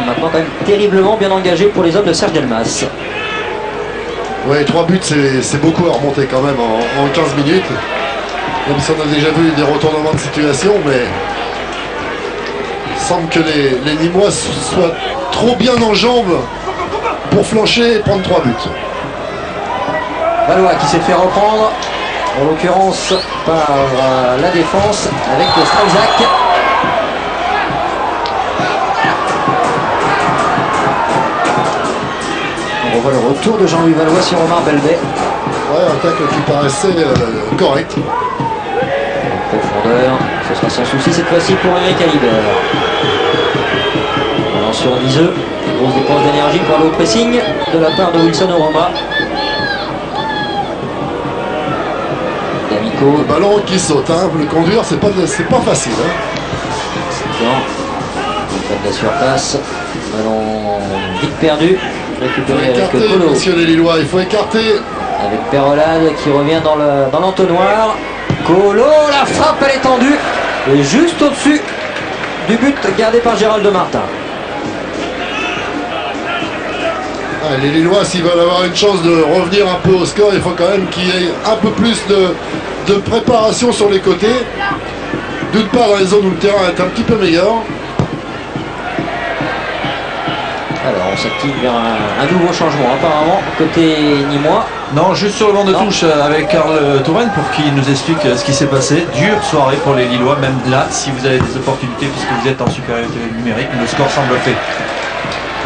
Speaker 1: Maintenant quand même terriblement bien engagé pour les hommes de Serge Delmas.
Speaker 3: Oui, 3 buts c'est beaucoup à remonter quand même en 15 minutes. Même si on a déjà vu des retournements de situation, mais il semble que les Nîmois soient trop bien en jambes pour flancher et prendre 3 buts.
Speaker 1: Valois qui s'est fait reprendre, en l'occurrence par la défense avec Strauzac. On voit le retour de Jean-Louis Valois sur Omar Belbet.
Speaker 3: Ouais, un tacle qui paraissait correct.
Speaker 1: En profondeur, ce sera sans souci cette fois-ci pour Eric Alibert. Alors sur Niseux, grosse dépense d'énergie pour aller au pressing de la part de Wilson Oroma. D'Amico.
Speaker 3: Le ballon qui saute, hein. Le conduire c'est pas facile. Hein.
Speaker 1: Il fait de la surface. Ballon vite perdu. Récupéré avec Collot.
Speaker 3: Messieurs les Lillois, il faut écarter.
Speaker 1: Avec Perolade qui revient dans l'entonnoir. Collot, la frappe elle est tendue. Et juste au-dessus du but gardé par Gérald Martin.
Speaker 3: Ah, les Lillois, s'ils veulent avoir une chance de revenir un peu au score, il faut quand même qu'il y ait un peu plus de préparation sur les côtés. D'une part dans les zones où le terrain est un petit peu meilleur.
Speaker 1: Alors on s'active vers un nouveau changement apparemment côté Nîmois.
Speaker 2: Non, juste sur le banc de touche avec Karl Touraine pour qu'il nous explique ce qui s'est passé. Dure soirée pour les Lillois, même là, si vous avez des opportunités puisque vous êtes en supériorité numérique, le score semble fait.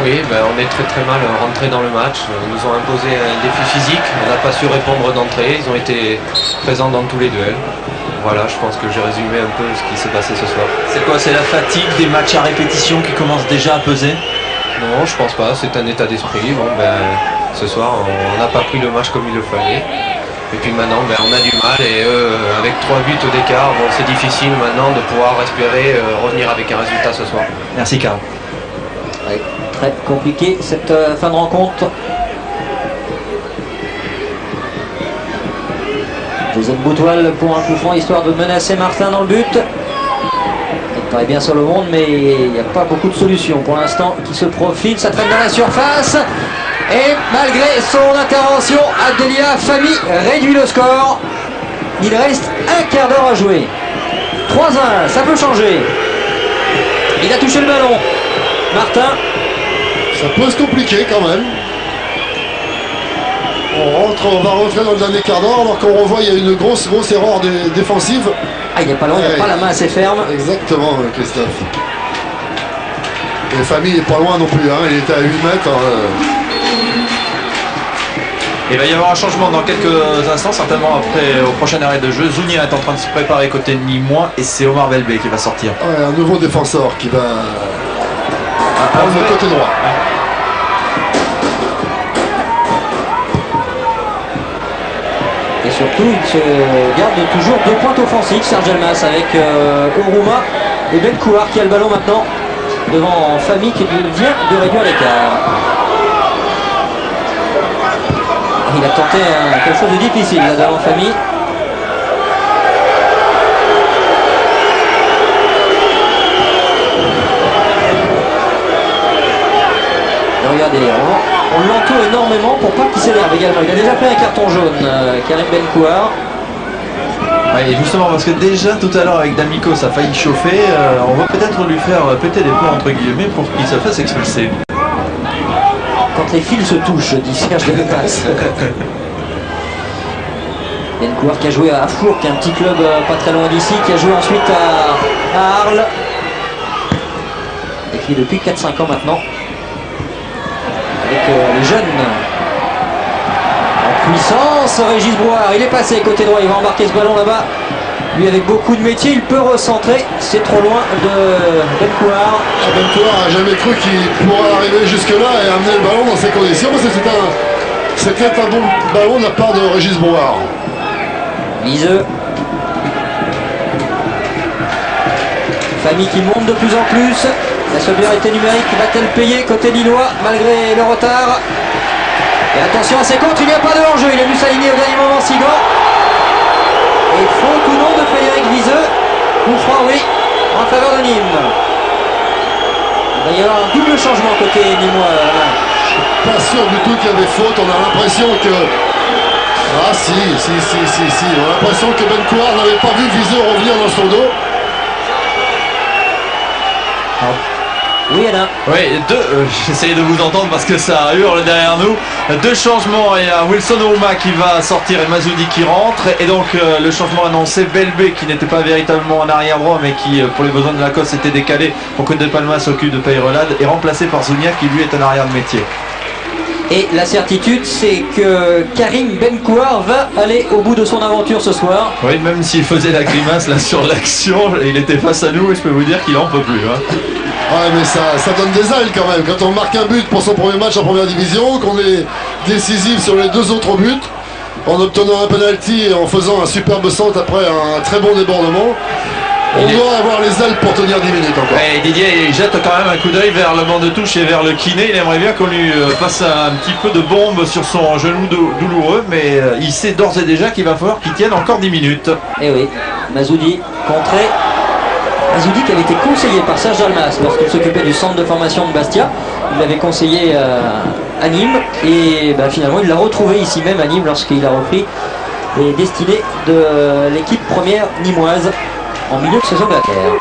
Speaker 7: Oui, on est très mal rentré dans le match. Ils nous ont imposé un défi physique, on n'a pas su répondre d'entrée, ils ont été présents dans tous les duels. Voilà, je pense que j'ai résumé un peu ce qui s'est passé ce soir.
Speaker 2: C'est quoi? C'est la fatigue des matchs à répétition qui commence déjà à peser?
Speaker 7: Non, je pense pas, c'est un état d'esprit. Ce soir, on n'a pas pris le match comme il le fallait. Et puis maintenant, on a du mal et avec 3 buts d'écart, bon, c'est difficile maintenant de pouvoir espérer revenir avec un résultat ce soir.
Speaker 2: Merci Karl.
Speaker 1: Ouais, très compliqué cette fin de rencontre. Jason Boutoil pour un coup franc histoire de menacer Martin dans le but. Il paraît bien sur le monde, mais il n'y a pas beaucoup de solutions pour l'instant qui se profilent. Ça traîne dans la surface. Et malgré son intervention, Abdelia Fami réduit le score. Il reste un quart d'heure à jouer. 3-1, ça peut changer. Il a touché le ballon. Martin.
Speaker 3: Ça peut se compliquer quand même. On va rentrer dans le dernier quart d'heure alors qu'on revoit il y a une grosse erreur défensive.
Speaker 1: Ah, il n'est pas loin, il n'a pas la main assez ferme.
Speaker 3: Exactement, Christophe. Et Fami n'est pas loin non plus, hein. Il était à 8 mètres.
Speaker 2: Il va y avoir un changement dans quelques instants, certainement après au prochain arrêt de jeu. Zounia est en train de se préparer côté Nîmois et c'est Omar Belbé qui va sortir.
Speaker 3: Ouais, un nouveau défenseur qui va prendre le côté droit.
Speaker 1: Et surtout, il se garde toujours 2 pointes offensives, Serge Elmas, avec Ourouma et Benkouar qui a le ballon maintenant devant Fami qui vient de réduire l'écart. Il a tenté quelque chose de difficile là devant Fami. Et regardez, on l'entoure énormément pour pas qu'il s'énerve également. Il a déjà pris un carton jaune, Karim Benkouar.
Speaker 2: Ouais, et justement parce que déjà tout à l'heure avec D'Amico ça a failli chauffer, on va peut-être lui faire péter des plombs entre guillemets pour qu'il se fasse expulser.
Speaker 1: Quand les fils se touchent, dit Serge Delmas. Benkouar qui a joué à Fourques, un petit club pas très loin d'ici, qui a joué ensuite à Arles. Et qui est depuis 4-5 ans maintenant avec les jeunes en puissance. Régis Brouard, il est passé côté droit, il va embarquer ce ballon là-bas. Lui avec beaucoup de métier, il peut recentrer, c'est trop loin de Benkouar.
Speaker 3: Benkouar n'a jamais cru qu'il pourrait arriver jusque-là et amener le ballon dans ces conditions parce que c'était un bon ballon de la part de Régis Brouard.
Speaker 1: Liseux. Fami qui monte de plus en plus. La supériorité numérique va-t-elle payer côté lillois malgré le retard? Et attention à ses contres, il n'y a pas de hors-jeu. Il a vu s'aligner au dernier moment Sigan. Et faute ou non de Frédéric Viseux. Coup franc, oui, en faveur de Nîmes. Il va y avoir un double changement côté nîmois.
Speaker 3: Pas sûr du tout qu'il y avait faute. On a l'impression que... Ah si. On a l'impression que Benkouar n'avait pas vu Viseux revenir dans son dos.
Speaker 1: Oui, Alain.
Speaker 2: Oui, j'essayais de vous entendre parce que ça hurle derrière nous. 2 changements, il y a Wilson Ouma qui va sortir et Mazoudi qui rentre. Et donc le changement annoncé, Belbé qui n'était pas véritablement en arrière droit mais qui pour les besoins de la Lacoste était décalé pour que De Palma s'occupe de Peyrelade, est remplacé par Zounia qui lui est en arrière de métier.
Speaker 1: Et la certitude, c'est que Karim Benkouar va aller au bout de son aventure ce soir.
Speaker 2: Oui, même s'il faisait la grimace là sur l'action, il était face à nous et je peux vous dire qu'il en peut plus. Hein.
Speaker 3: Ouais, mais ça donne des ailes quand même. Quand on marque un but pour son premier match en première division, qu'on est décisif sur les 2 autres buts, en obtenant un penalty et en faisant un superbe centre après un très bon débordement, on doit avoir les ailes pour tenir 10 minutes encore.
Speaker 2: Et Didier il jette quand même un coup d'œil vers le banc de touche et vers le kiné. Il aimerait bien qu'on lui fasse un petit peu de bombe sur son genou douloureux, mais il sait d'ores et déjà qu'il va falloir qu'il tienne encore 10 minutes.
Speaker 1: Et oui, Mazoudi contré. Mazoudi qui avait été conseillé par Serge Dalmas lorsqu'il s'occupait du centre de formation de Bastia. Il l'avait conseillé à Nîmes et finalement il l'a retrouvé ici même à Nîmes lorsqu'il a repris les destinées de l'équipe première nîmoise en milieu de saison dernière.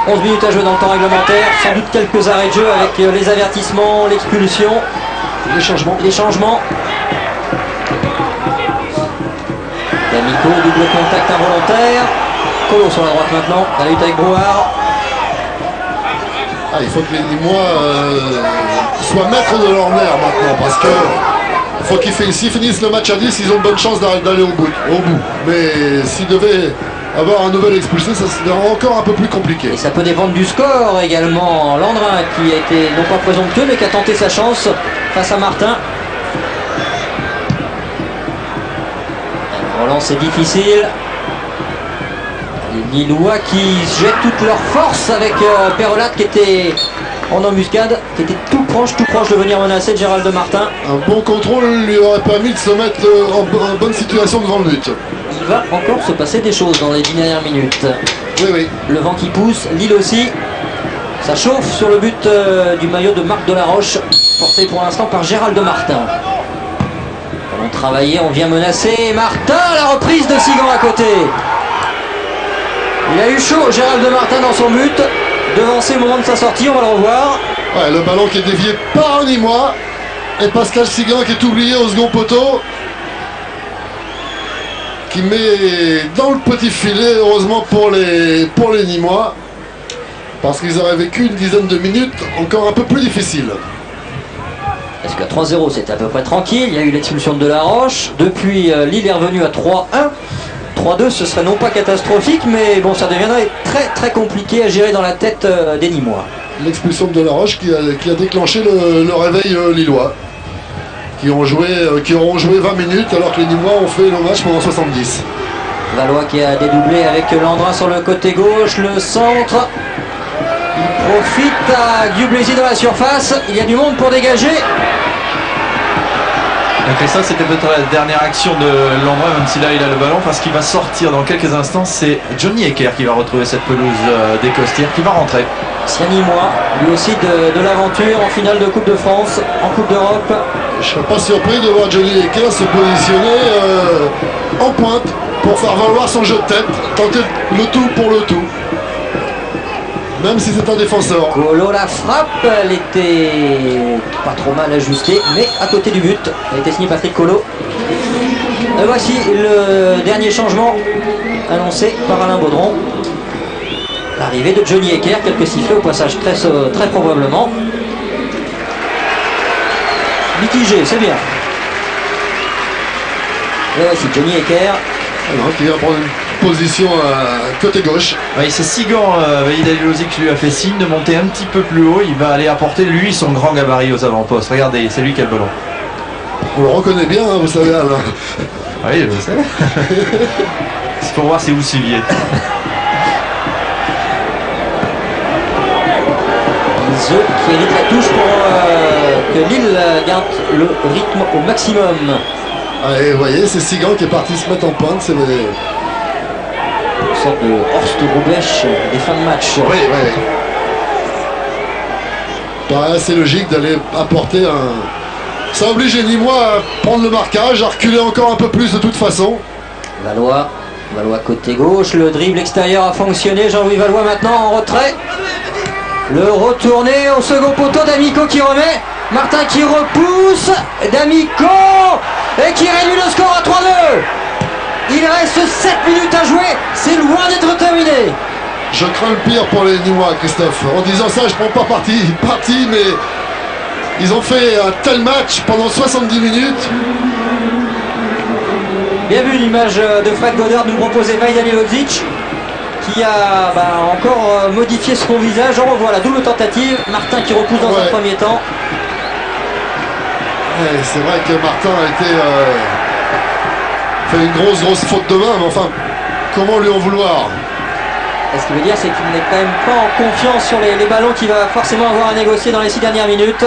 Speaker 1: 11 minutes à jouer dans le temps réglementaire, sans doute quelques arrêts de jeu avec les avertissements, l'expulsion, les changements. D'Amico, double contact involontaire. Colo sur la droite maintenant, la lutte avec Brouard.
Speaker 3: Il faut que les Nîmois soient maîtres de leur nerf maintenant parce que faut s'ils finissent le match à 10, ils ont de bonnes chances d'aller au bout. Mais s'ils devaient avoir un nouvel expulsé, ça serait encore un peu plus compliqué.
Speaker 1: Et ça peut dépendre du score également. Landrin qui a été non pas présomptueux mais qui a tenté sa chance face à Martin. Relance est difficile. Les Lillois qui jettent toute leur force avec Perolat qui était en embuscade, qui était tout proche de venir menacer de Gérald Martin.
Speaker 3: Un bon contrôle lui aurait permis de se mettre en bonne situation devant le but.
Speaker 1: Il va encore se passer des choses dans les 10 dernières minutes.
Speaker 3: Oui, oui.
Speaker 1: Le vent qui pousse, Lille aussi. Ça chauffe sur le but du maillot de Marc Delaroche, porté pour l'instant par Gérald Martin. On travaille, on vient menacer. Martin, la reprise de Sigan à côté. Il a eu chaud, Gérald Martin dans son but. Devancé au moment de sa sortie, on va le revoir.
Speaker 3: Ouais, le ballon qui est dévié par un Nîmois. Et Pascal Sigan qui est oublié au second poteau. Qui met dans le petit filet, heureusement pour les Nîmois. Parce qu'ils auraient vécu une dizaine de minutes encore un peu plus difficiles.
Speaker 1: Parce qu'à 3-0 c'était à peu près tranquille, il y a eu l'expulsion de Delaroche. Depuis Lille est revenu à 3-1. 3-2 ce serait non pas catastrophique, mais bon, ça deviendrait très très compliqué à gérer dans la tête des Nîmois.
Speaker 3: L'expulsion de Delaroche qui a déclenché le réveil lillois. Qui auront joué 20 minutes alors que les Nîmois ont fait le match pendant 70.
Speaker 1: Valois qui a dédoublé avec Landrin sur le côté gauche, le centre. Il profite à Gublesi dans la surface, il y a du monde pour dégager.
Speaker 2: Christophe, c'était peut-être la dernière action de Landrin, même si là il a le ballon, parce qu'il va sortir dans quelques instants. C'est Johnny Ecker qui va retrouver cette pelouse des Costières, qui va rentrer.
Speaker 1: C'est Nîmois, lui aussi de l'aventure en finale de Coupe de France, en Coupe d'Europe.
Speaker 3: Je ne serais pas surpris de voir Johnny Ecker se positionner en pointe pour faire valoir son jeu de tête, tenter le tout pour le tout. Même si c'est un défenseur.
Speaker 1: Colo la frappe, elle était pas trop mal ajustée, mais à côté du but. Elle était signée Patrick Colo. Et voici le dernier changement annoncé par Alain Baudron. L'arrivée de Johnny Ecker, quelques sifflets au passage très probablement. Mitigé, c'est bien. Et voici Johnny Ecker.
Speaker 3: Alors, qui va prendre une position côté gauche.
Speaker 2: Oui, c'est Sigan, Vaïd Alilosi qui lui a fait signe de monter un petit peu plus haut. Il va aller apporter lui son grand gabarit aux avant-postes. Regardez, c'est lui qui a le ballon.
Speaker 3: On le reconnaît bien, hein, vous savez, Alain.
Speaker 2: Oui, je sais. C'est pour voir si vous suiviez.
Speaker 1: Izzo qui hérite la touche pour que Lille garde le rythme au maximum.
Speaker 3: Et vous voyez, c'est Sigan qui est parti se mettre en pointe. C'est une
Speaker 1: sorte de Horst Roubèche des fins de match.
Speaker 3: Oui, oui. Paraît assez logique d'aller apporter un... Ça oblige les Nîmois à prendre le marquage, à reculer encore un peu plus de toute façon.
Speaker 1: Valois côté gauche, le dribble extérieur a fonctionné. Jean-Louis Valois maintenant en retrait. Le retourné au second poteau, D'Amico qui remet. Martin qui repousse. D'Amico et qui réduit le score à 3-2. Il reste 7 minutes à jouer. C'est loin d'être terminé.
Speaker 3: Je crains le pire pour les Nîmois, Christophe. En disant ça, je prends pas parti, mais ils ont fait un tel match pendant 70 minutes.
Speaker 1: Bien vu l'image de Fred Godard nous proposait Vaïd Alilovic qui a encore modifié son visage. On revoit la double tentative. Martin qui repousse dans un premier temps.
Speaker 3: Ouais, c'est vrai que Martin a été fait une grosse faute de main, mais enfin, comment lui en vouloir?
Speaker 1: Et ce qui veut dire, c'est qu'il n'est quand même pas en confiance sur les ballons qu'il va forcément avoir à négocier dans les 6 dernières minutes.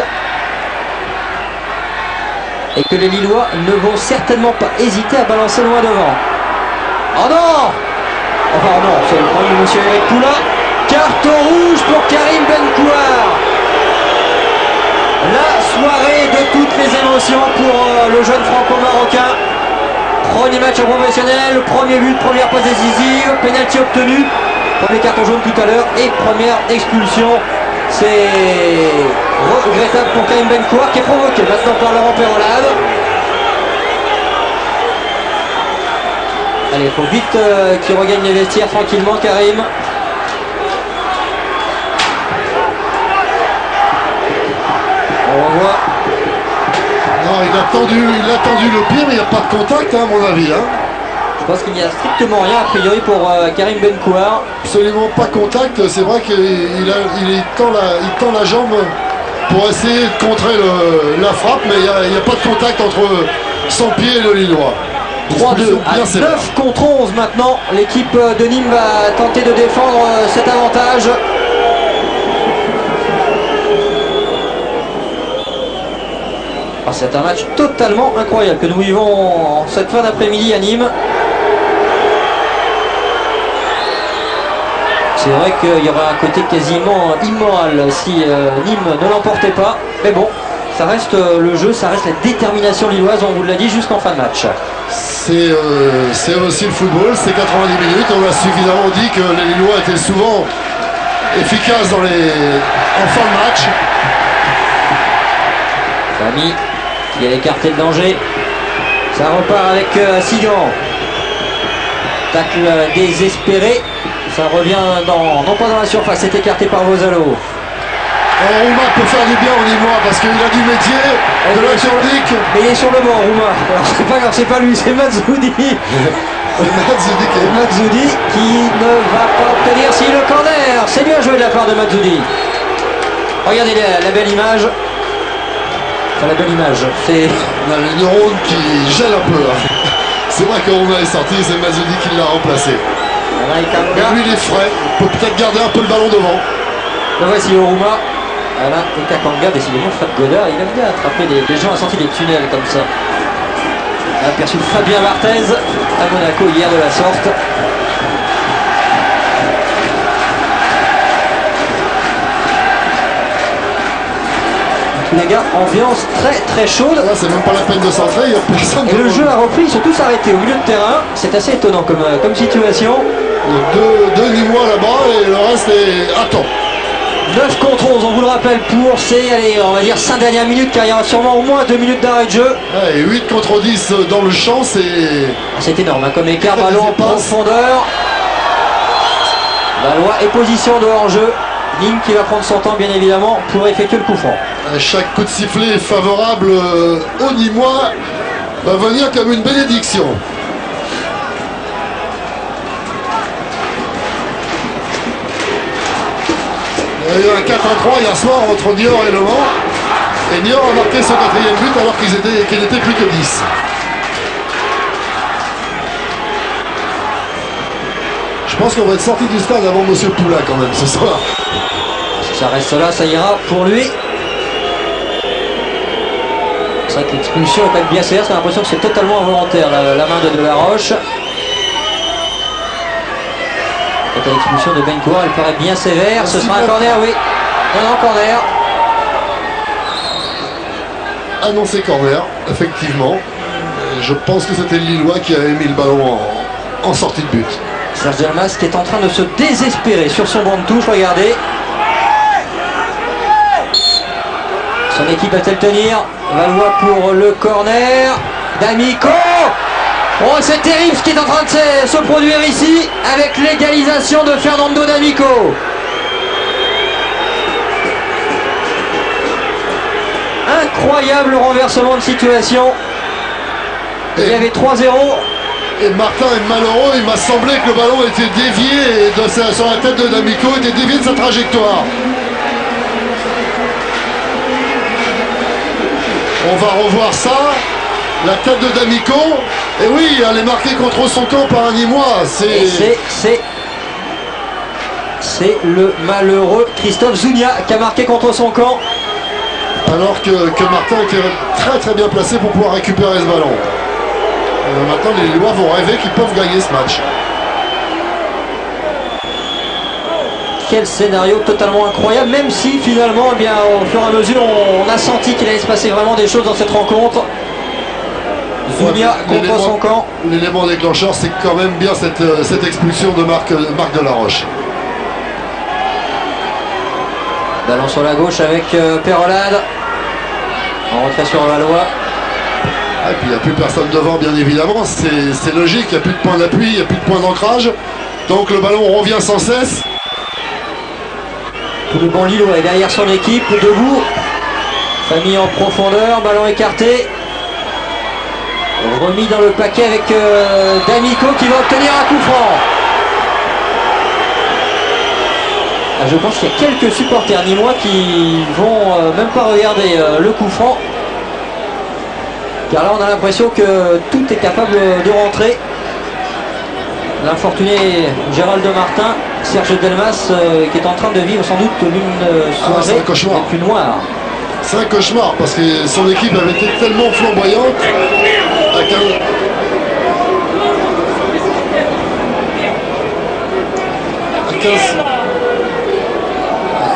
Speaker 1: Et que les Lillois ne vont certainement pas hésiter à balancer loin devant. Oh non! Enfin non, c'est le premier de monsieur Eric Poulain. Carton rouge pour Karim Benkouar. La soirée de toutes les émotions pour le jeune franco-marocain. Premier match professionnel, premier but, première passe décisive, pénalty obtenu, premier carton jaune tout à l'heure et première expulsion. C'est regrettable pour Karim Benkouar qui est provoqué maintenant par Laurent Perolade. Allez, il faut vite qu'il regagne les vestiaires tranquillement, Karim. On revoit.
Speaker 3: Non, il a tendu le pied, mais il n'y a pas de contact, hein, à mon avis. Hein.
Speaker 1: Je pense qu'il n'y a strictement rien a priori pour Karim Benkouar.
Speaker 3: Absolument pas contact, c'est vrai qu'il tend la jambe pour essayer de contrer la frappe, mais il n'y a pas de contact entre son pied et le Lillois.
Speaker 1: 3-2 à 9 contre 11 maintenant. L'équipe de Nîmes va tenter de défendre cet avantage. C'est un match totalement incroyable que nous vivons cette fin d'après-midi à Nîmes. C'est vrai qu'il y aura un côté quasiment immoral si Nîmes ne l'emportait pas. Mais bon, ça reste le jeu, ça reste la détermination lilloise, on vous l'a dit, jusqu'en fin de match.
Speaker 3: C'est aussi le football, c'est 90 minutes. On a suffisamment dit que les Lillois étaient souvent efficaces en fin de match.
Speaker 1: Fami qui a écarté le danger. Ça repart avec Sigan. Tacle désespéré. Ça revient non pas dans la surface, c'est écarté par Vosalo.
Speaker 3: Rouma peut faire du bien au Nîmois parce qu'il a du métier, de la technique.
Speaker 1: Mais il est sur le banc, Rouma. Alors c'est pas grave, c'est pas lui, c'est Mazzoudi. Mazzoudi qui ne va pas obtenir si le corner. C'est bien joué de la part de Mazzoudi. Regardez la belle image. Enfin la belle image. C'est
Speaker 3: le neurone qui gèle un peu. Hein. C'est vrai que Rouma est sorti, c'est Mazzoudi qui l'a remplacé. Et lui il est frais, il peut peut-être garder un peu le ballon devant.
Speaker 1: Le voici Oruma. Alain Ekakanga, décidément Fred Godard, il aime bien attraper des gens, a sorti des tunnels comme ça. On a aperçu Fabien Barthez à Monaco hier de la sorte. Les gars, ambiance très chaude.
Speaker 3: Là, c'est même pas la peine de centrer, il n'y a personne.
Speaker 1: Et le jeu a repris, ils sont tous arrêtés au milieu de terrain. C'est assez étonnant comme situation.
Speaker 3: Deux Nîmois là-bas et le reste est à temps.
Speaker 1: 9 contre 11, on vous le rappelle, pour ces, allez, on va dire 5 dernières minutes, car il y aura sûrement au moins 2 minutes d'arrêt de jeu.
Speaker 3: Et 8 contre 10 dans le champ,
Speaker 1: c'est énorme, hein, comme écart, ballon en profondeur. Valois et position de hors-jeu. Nîmes qui va prendre son temps, bien évidemment, pour effectuer le coup franc.
Speaker 3: Chaque coup de sifflet favorable aux Nîmois va venir comme une bénédiction. Il y a eu un 4-3 hier soir entre Niort et Le Mans. Et Niort a marqué son 4e but alors qu'il n'était plus que 10. Je pense qu'on va être sorti du stade avant Monsieur Poula quand même ce soir.
Speaker 1: Si ça reste là, ça ira pour lui. C'est vrai que l'expulsion est quand même bien sévère, j'ai l'impression que c'est totalement involontaire la main de Delaroche. L'expulsion de Benkour, elle paraît bien sévère. Ce sera un corner, oui. Non, corner.
Speaker 3: Annoncé corner, effectivement. Je pense que c'était le Lillois qui avait mis le ballon en sortie de but.
Speaker 1: Serge Delmas qui est en train de se désespérer sur son banc de touche, regardez. Son équipe va-t-elle tenir? Valois pour le corner. D'Amico. Oh, c'est terrible ce qui est en train de se produire ici avec l'égalisation de Fernando D'Amico. Incroyable renversement de situation. Il y avait 3-0.
Speaker 3: Et Martin est malheureux, il m'a semblé que le ballon était dévié sur la tête de D'Amico, était dévié de sa trajectoire. On va revoir ça. La tête de D'Amico, et oui, elle est marquée contre son camp par un Nîmois.
Speaker 1: C'est le malheureux Christophe Zounia qui a marqué contre son camp.
Speaker 3: Alors que Martin était très bien placé pour pouvoir récupérer ce ballon. Maintenant, les Lillois vont rêver qu'ils peuvent gagner ce match.
Speaker 1: Quel scénario totalement incroyable, même si finalement, eh bien, au fur et à mesure, on a senti qu'il allait se passer vraiment des choses dans cette rencontre. Zounia contre son camp.
Speaker 3: L'élément déclencheur, c'est quand même bien cette expulsion de Marc Delaroche.
Speaker 1: Ballon sur la gauche avec Perrolade. En retrait sur Valois.
Speaker 3: Et puis il n'y a plus personne devant, bien évidemment. C'est logique, il n'y a plus de point d'appui, il n'y a plus de point d'ancrage. Donc le ballon revient sans cesse.
Speaker 1: Tout le banc lillois est derrière son équipe, debout. Famille en profondeur, ballon écarté. Remis dans le paquet avec D'Amico qui va obtenir un coup franc. Je pense qu'il y a quelques supporters nîmois qui vont même pas regarder le coup franc. Car là on a l'impression que tout est capable de rentrer. L'infortuné Gérald Martin, Serge Delmas qui est en train de vivre sans doute l'une soirée les plus noires.
Speaker 3: C'est un cauchemar parce que son équipe avait été tellement flamboyante avec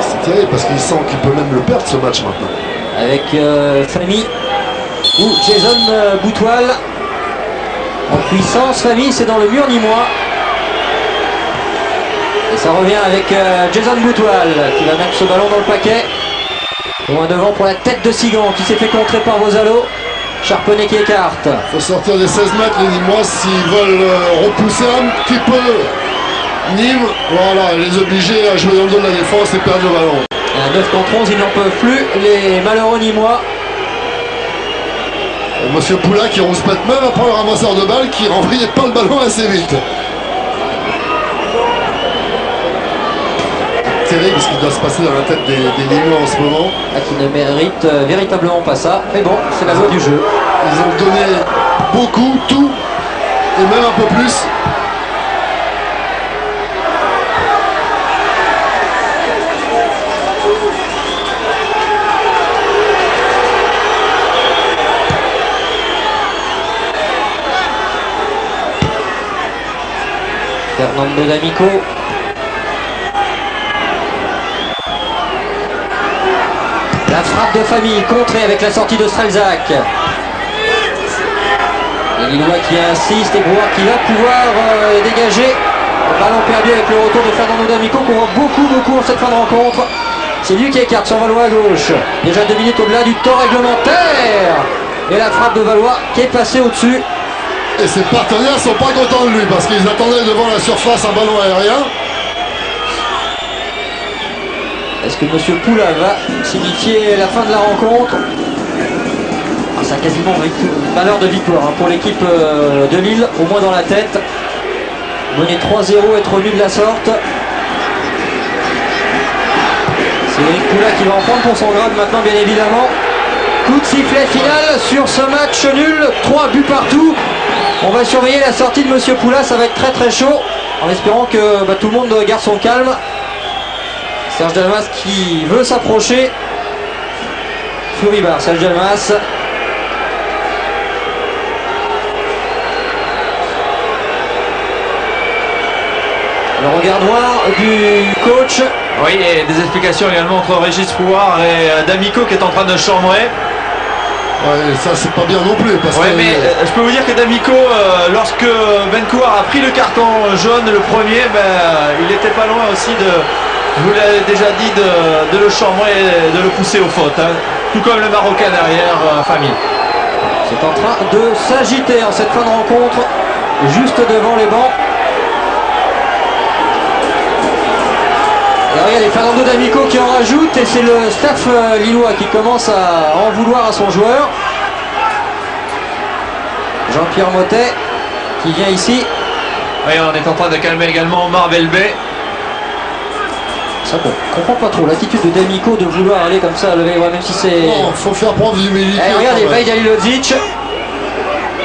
Speaker 3: c'est terrible parce qu'il sent qu'il peut même le perdre ce match maintenant.
Speaker 1: Avec Famille ou Jason Boutoil en puissance. Famille, c'est dans le mur nîmois. Et ça revient avec Jason Boutoil qui va mettre ce ballon dans le paquet. Loin devant pour la tête de Sigan qui s'est fait contrer par Vosalo. Charpenay qui écarte.
Speaker 3: Il faut sortir des 16 mètres les Nîmois s'ils veulent repousser un petit peu Nîmes. Voilà, les obliger à jouer dans le dos de la défense et perdre le ballon.
Speaker 1: À 9 contre 11, ils n'en peuvent plus, les malheureux Nîmois.
Speaker 3: Et Monsieur Poula qui rouspète même après le ramasseur de balles qui renvoyait pas le ballon assez vite. Terrible ce qui doit se passer dans la tête des Nîmois en ce moment.
Speaker 1: Qui ne méritent véritablement pas ça. Mais bon, c'est la loi du jeu.
Speaker 3: Ils ont donné beaucoup, tout, et même un peu plus.
Speaker 1: Fernando D'Amico. La frappe de Famille contrée avec la sortie de Strelzak. Et Lillois qui insiste et Brouard qui va pouvoir dégager. Le ballon perdu avec le retour de Fernando D'Amico qu'on voit beaucoup en cette fin de rencontre. C'est lui qui écarte sur Valois à gauche. Déjà 2 minutes au-delà du temps réglementaire. Et la frappe de Valois qui est passée au-dessus.
Speaker 3: Et ses partenaires sont pas contents de lui parce qu'ils attendaient devant la surface un ballon aérien.
Speaker 1: Est-ce que M. Poula va signifier la fin de la rencontre? Ça a quasiment valeur de victoire pour l'équipe de Lille, au moins dans la tête. Mener 3-0, être venu de la sorte. C'est Eric Poula qui va en prendre pour son grade maintenant, bien évidemment. Coup de sifflet final sur ce match nul, 3 buts partout. On va surveiller la sortie de M. Poula, ça va être très chaud, en espérant que tout le monde garde son calme. Serge Delmas qui veut s'approcher. Furibar, Serge Delmas. Le regard noir du coach.
Speaker 2: Oui, et des explications également entre Régis Fouard et D'Amico qui est en train de chambrer.
Speaker 3: Ouais, ça c'est pas bien non plus. Parce que...
Speaker 2: mais je peux vous dire que D'Amico, lorsque Bencourt a pris le carton jaune, le premier, il n'était pas loin aussi de, je vous l'ai déjà dit, de le chambrer et de le pousser aux fautes. Hein. Tout comme le Marocain derrière, Famille.
Speaker 1: C'est en train de s'agiter en cette fin de rencontre, juste devant les bancs. Et regardez, Fernando D'Amico qui en rajoute et c'est le staff lillois qui commence à en vouloir à son joueur. Jean-Pierre Mottet qui vient ici.
Speaker 2: Oui, on est en train de calmer également Omar Belbé.
Speaker 1: Ça, bon, on comprend pas trop l'attitude de D'Amico de vouloir aller comme ça, lever, même si c'est...
Speaker 3: Non, faut faire preuve d'humilité.
Speaker 1: Regardez, Vaïd Halilovic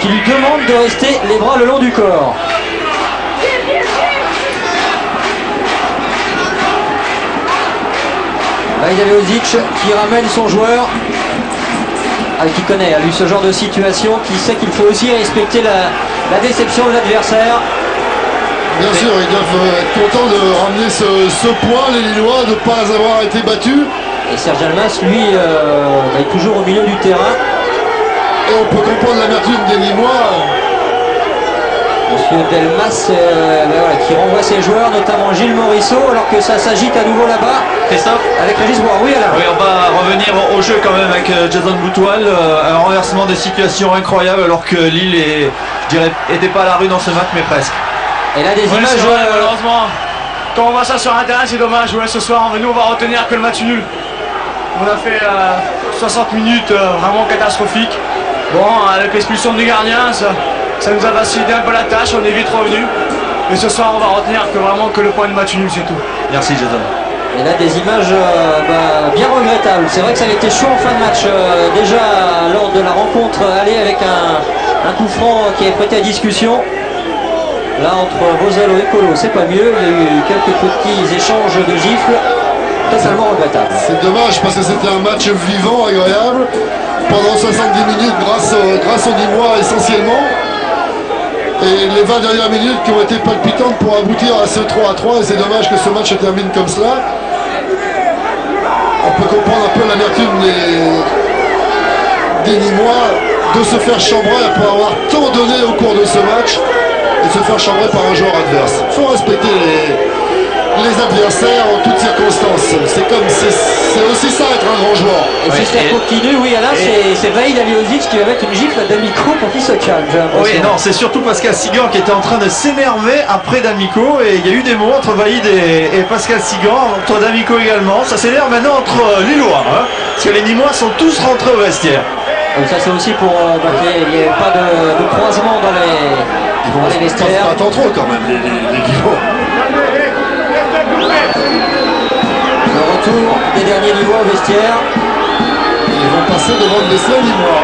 Speaker 1: qui lui demande de rester les bras le long du corps. Vaïd Halilovic qui ramène son joueur, qui connaît lui ce genre de situation, qui sait qu'il faut aussi respecter la déception de l'adversaire.
Speaker 3: Bien sûr, ils doivent être contents de ramener ce point, les Lillois, de ne pas avoir été battus.
Speaker 1: Et Serge Delmas, lui, est toujours au milieu du terrain.
Speaker 3: Et on peut comprendre l'amertume des Nîmois.
Speaker 1: Monsieur Delmas qui renvoie ses joueurs, notamment Gilles Morisseau, alors que ça s'agite à nouveau là-bas.
Speaker 2: Christophe,
Speaker 1: avec Régis Bois, oui, alors.
Speaker 2: Oui, on va revenir au jeu quand même avec Jason Boutoil. Un renversement des situations incroyable alors que Lille était pas à la rue dans ce match, mais presque.
Speaker 1: Et là, des images.
Speaker 8: Vrai, malheureusement, quand on voit ça sur un terrain, c'est dommage. Ouais, ce soir, nous, on va retenir que le match nul. On a fait 60 minutes vraiment catastrophiques. Bon, avec l'expulsion du gardien, ça nous a facilité un peu la tâche, on est vite revenu. Et ce soir, on va retenir que vraiment que le point de match nul, c'est tout.
Speaker 2: Merci, Jason.
Speaker 1: Et là, des images bien regrettables. C'est vrai que ça avait été chaud en fin de match. Déjà lors de la rencontre aller avec un coup franc qui est prêté à discussion. Là, entre Vozelo et Colo, c'est pas mieux. Il y a eu quelques petits échanges de gifles. Totalement regrettable.
Speaker 3: C'est dommage parce que c'était un match vivant, agréable. Pendant 70 minutes grâce aux Nîmois essentiellement. Et les 20 dernières minutes qui ont été palpitantes pour aboutir à ce 3-3. Et c'est dommage que ce match se termine comme cela. On peut comprendre un peu l'amertume des Nîmois de se faire chambrer après avoir tant donné au cours de ce match et de se faire chambrer par un joueur adverse. Il faut respecter les adversaires en toutes circonstances. C'est aussi ça être un grand joueur.
Speaker 1: Et si ça continue, oui, Alain, c'est Vaïd Aliozic qui va mettre une gifle à D'Amico pour qu'il se calme.
Speaker 2: Oui, non, c'est surtout Pascal Sigan qui était en train de s'énerver après D'Amico et il y a eu des mots entre Vaïd et Pascal Sigan, entre D'Amico également. Ça s'énerve maintenant entre Lillois, hein, parce que les Nîmois sont tous rentrés au vestiaire.
Speaker 1: Donc ça c'est aussi pour qu'il n'y ait pas de croisement dans les vestiaires.
Speaker 3: Pas tant trop quand même les Lillois.
Speaker 1: Le retour des derniers Lillois au vestiaire.
Speaker 3: Ils vont passer devant le vestiaire Lillois.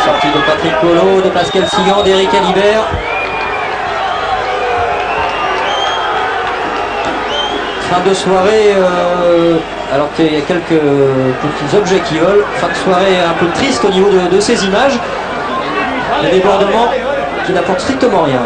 Speaker 1: Sortie de Patrick Colo, de Pascal Sigan, d'Éric Alibert. Fin de soirée, alors qu'il y a quelques petits objets qui volent. Fin de soirée un peu triste au niveau de ces images. Des débordements qui n'apportent strictement rien.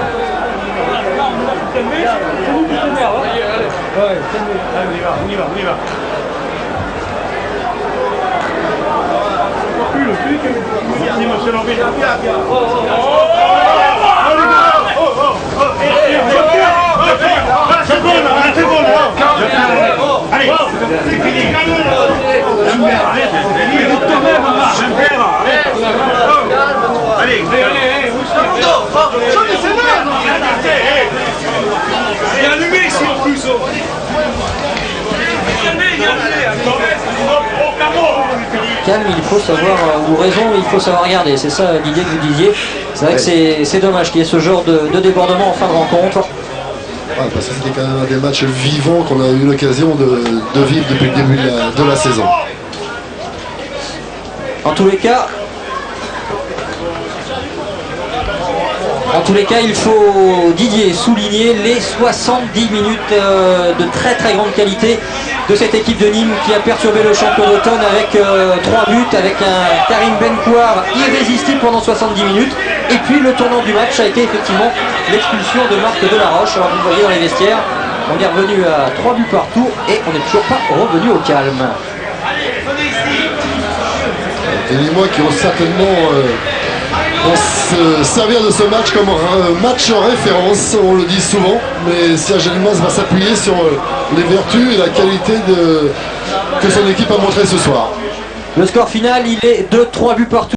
Speaker 1: Calme, il faut savoir, ou raison, il faut savoir regarder. C'est ça l'idée que vous disiez. C'est vrai que c'est dommage qu'il y ait ce genre de débordement en fin de rencontre.
Speaker 3: Ouais, parce que c'était quand même un des matchs vivants qu'on a eu l'occasion de vivre depuis le début de la saison.
Speaker 1: En tous les cas, il faut, Didier, souligner les 70 minutes de très très grande qualité de cette équipe de Nîmes qui a perturbé le champion d'automne avec 3 buts, avec un Karim Benkouar irrésistible pendant 70 minutes. Et puis le tournant du match a été effectivement l'expulsion de Marc Delaroche. Alors vous voyez dans les vestiaires, on est revenu à 3 buts partout et on n'est toujours pas revenu au calme.
Speaker 3: Et les Nîmois qui ont certainement se servir de ce match comme un match référence, on le dit souvent, mais Serge Elmas va s'appuyer sur les vertus et la qualité que son équipe a montré ce soir.
Speaker 1: Le score final, il est de 3 buts partout.